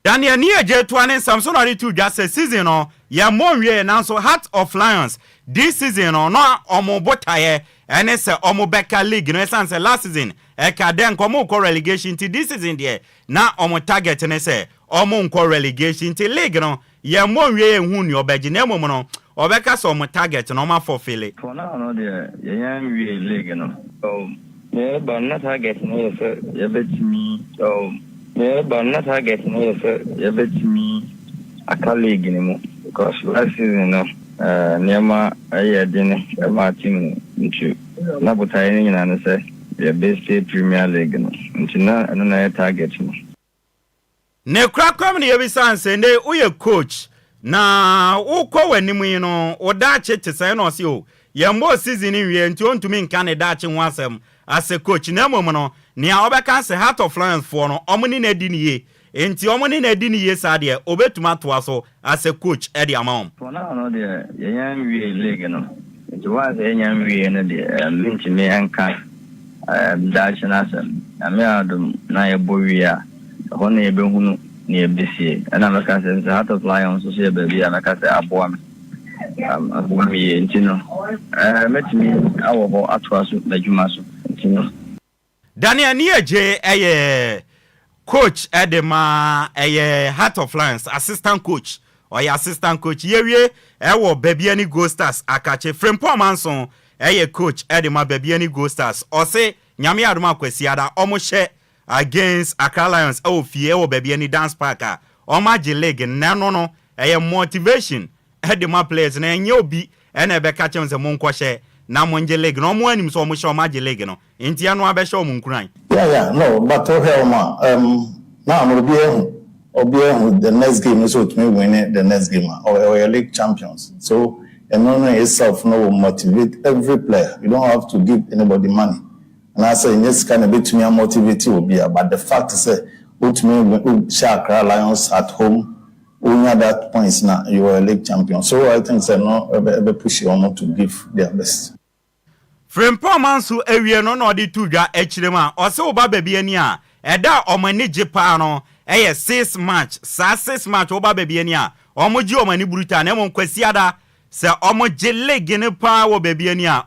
Daniel Nhyiraba Tuane Samson ari tu just season no ya monwe na so Heart of Lions this season no omo botaye ene se omo beka league no sense last season e ka den komo ko relegation ti this season there na omo target ne se omo nko relegation ti league no ya monwe hu ni obaji na emo no obeka so omo target no ma fulfill for now no there ya we league no so yeah but not target no so ya betimi so yeah but not target no so ya betimi aka league ni mo because last season no Nema ayedine ma team ntu na botaye ni na say the best Premier League no nti na target no ne krakom ne yebisa nse ne uye coach na ukọ wanimu yi no odache tese na osi o yembo season wie nti ontumi nka ne dache ho asem as a coach na mom no ne a obeka se Heart of Lions for no omni na di niye enti omni na di niye sa de obetuma to aso as a coach e di amount for now no de yan wie league no nti wa se yan wie no de link me anka dache na asem na me adum na yebo wie a ho na ebe hunu na ebesi na maka se Heart of Lions so se ebe bia maka se aboa me ntino metimi awo ho atoa so badwuma so ntino Daniel Nhyiraba coach Edema Heart of Lions assistant coach or your assistant coach yewie ewo Babiani Go Stars akache Frimpong Manson coach Edema Babiani Go Stars or say nyame adoma kwasiada omo hye against Accra Lions fie wo Babiani Dance Park oma je league no motivation Edema players na enye obi ena be ka chem se monko hye na monje league no mo anim so mo hye oma je league no enti anu abehye o munkuran no but to helma now I'm the next game is to win the next game or your league champions. So and no itself no will motivate every player. You don't have to give anybody money. And I say yes kind of bit to me motivate will be but the fact is put me Accra Lions at home only at that points now you are a league champion. So I think say no ever push you on to give their best. Frimpong Manson ewie no de to dwa echirema o se oba Babiani a eda omani jepa no 6 match sa 6 match oba Babiani a omoji omani bruta na kwasiada se omoje league ne pa wo Babiani a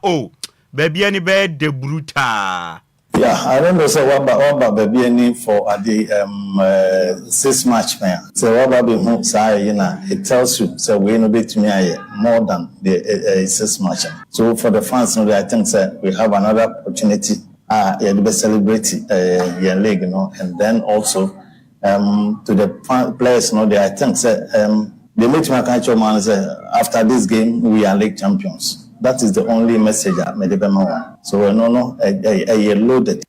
Babiani be de bruta. Yeah, I don't know so what about Babiani for the 6 match man. So what about the home side, it tells you so we no bit me more than the 6 match. So for the fans, I think we have another opportunity to celebrate your league, and then also to the players, I think they make my country man say after this game we are league champions. That is the only message I made them. So I loaded.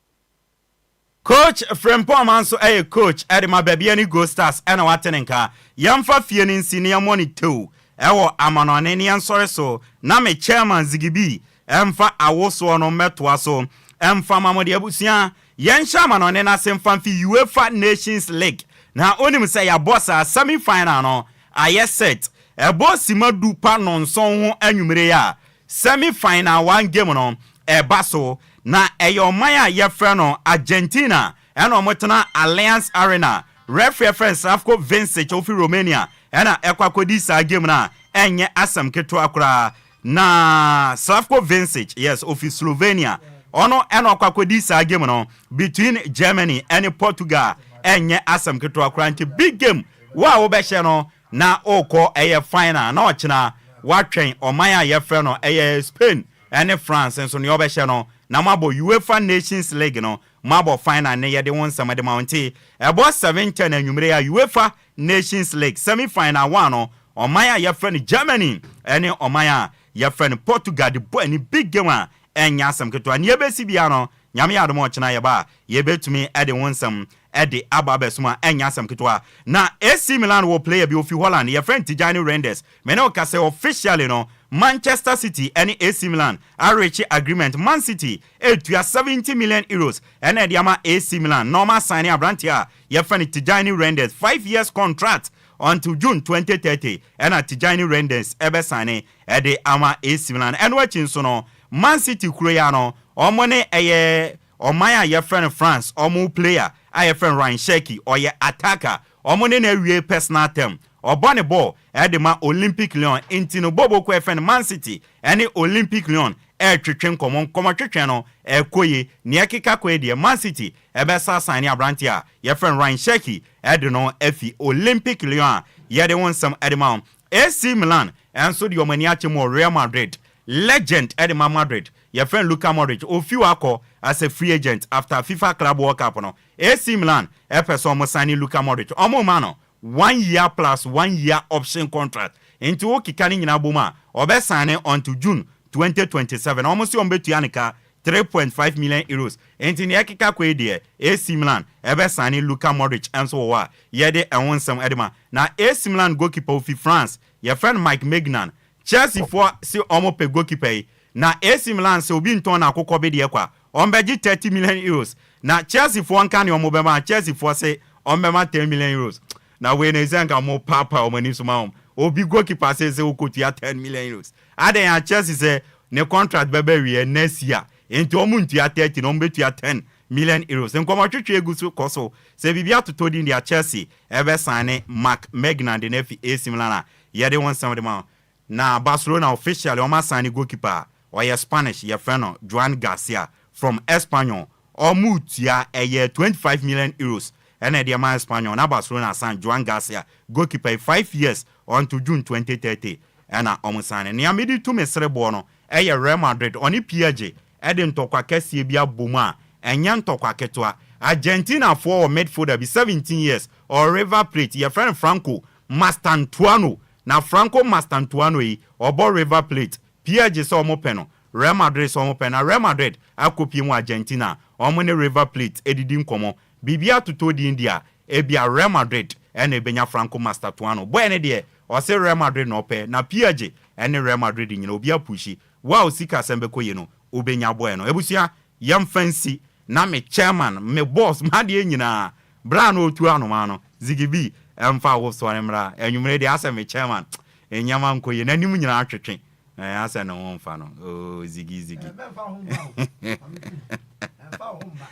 Coach Frimpong Manson coach Edema Babiani Go Stars and Watenenka Yamfa Fienin senior money too. Ewo amanoneni ansore so na me chairman Zigibi emfa awoso no metwa so emfa mamodi abusia yensha amanonena semfa fi UEFA Nations League na onim say ya boss a semi final no aye set e boss madu pa nonson ho anwumere ya semi final one game no e baso na eyomaya yefre no Argentina eno motena Alliance Arena reference afko Vincent ofi Romania ena ekwakodi sa game na enye asam keto akura na Slavko Vincic yes ofi Slovenia ono eno akwakodi sa game no between Germany and Portugal enye asam keto akura nti big game wa wo be hye no na oko eye final na ochina watwen omaya yefre no eye Spain and France enso ne obehye no na mabo UEFA Nations League no mabo final ne yede won samade mountain ebo 7-10 anwumre ya UEFA Nations League semi final 1 no omaya yefre no Germany ene omaya yefre no Portugal de boy ni big game a enya asam keto ani ebesi bia no nyame yadom ochina yeba yebetumi ede won sam ede ababesuma enya asam keto na AC Milan will play bi ofi Holland yefre Tijani Reinders me no ka say officially no Manchester City and AC Milan are reaching agreement. Man City to 70 million euros and Ediama AC Milan normal signing Abrantia Yefani Tijani Reinders 5 years contract until June 2030 and Tijani Reinders ebe signing Ede Ama AC Milan and watching sono Man City Kureyano omone eye omaya yefren France omu player ayefren Ryan Sheki or ye attacker omone na wie personal term Obane ball edema Olympic Lyon intino bobo ko FN Man City ene Olympic Lyon twetwen twetwen no koye ne akeka ko de Man City ebesa sign abrantia ye friend Ryan Sheki ede no efi Olympic Lyon ye de won some edema AC Milan enso de omani achemo Real Madrid legend edema Madrid ye friend Luka Modric ofiu akọ as a free agent after FIFA Club World Cup no AC Milan epeso mo sign Luka Modric omo mano 1 year plus 1 year option contract into okikani nyina boma obesane until June 2027 almost ombetu yanika 3.5 million euros enti ne yakika ko ede AC Milan ebesane Luka Modric enso wa yede enwonsam edema na AC Milan goalkeeper of France your friend Mike Maignan Chelsea for si omo pe goalkeeper na AC Milan se obi nton na akokọ be de kwa ombeji 30 million euros na Chelsea for nka ne omo bema Chelsea for se ombema 10 million euros na we na izanga mo papa o mani suma obi goalkeeper say okotua 10 million euros aden a Chelsea say ne contract bebe we next year enti omu ntua 30 no mbetua 10 million euros enkomo twetwe egusu koso say bibia to din dia Chelsea ebe sane Mark Maignan de nefi AC Milan yede won some dem na Barcelona officially o ma sane goalkeeper o ye Spanish ye friend Juan Garcia from Espanyol omu tua 25 million euros ene de ma Espanyol na Barcelona san Juan Garcia goalkeeper 5 years until June 2030 ɛna ɔmo sign ne amedi to mesere bo no ɛyɛ Real Madrid ɔne PSG ɛde ntɔkwa kɛseɛ bi abom a ɛnyɛ ntɔkwa ketewa Argentina for midfielder be 17 years or River Plate your friend Franco Mastantuano na Franco Mastantuano yi obo River Plate PSG so omo peno Real Madrid so omo pena Real Madrid akopi mu Argentina omo ne River Plate edidi nkomo bibia tuto di India ebia Real Madrid ene benya Franco Mastantuano boy ne de o se Real Madrid no pe na PSG ene Real Madrid nyina obi apushi wow sika sembe koye no obenya boy no ebusia yam fancy na me chairman me boss ma de nyina bra no otu anoma no zigibi emfa wo so mra enwumre de ase me chairman enyama nkoye nanim nyina atwetwe ase no wonfa no o zigi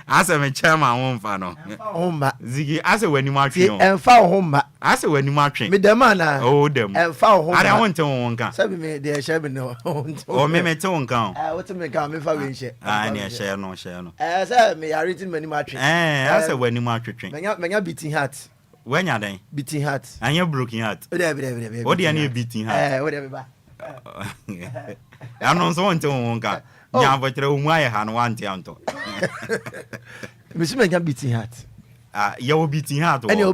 ase me chairman wonfa no homma zigi ase wanim atwe no emfa homma ase wanim atwe me dem na o dem emfa homma ara wonte wonka sabi me de share no o me te wonka what me ka me fa we share ne share no say me yare tin manim atwe ase wanim atwetwe menya beating heart wenya den beating heart anya broken heart o de na beating heart o de ba ano so wonte wonka nya votre umu aye ha no wante anto me si menya beating heart ya wo beating heart o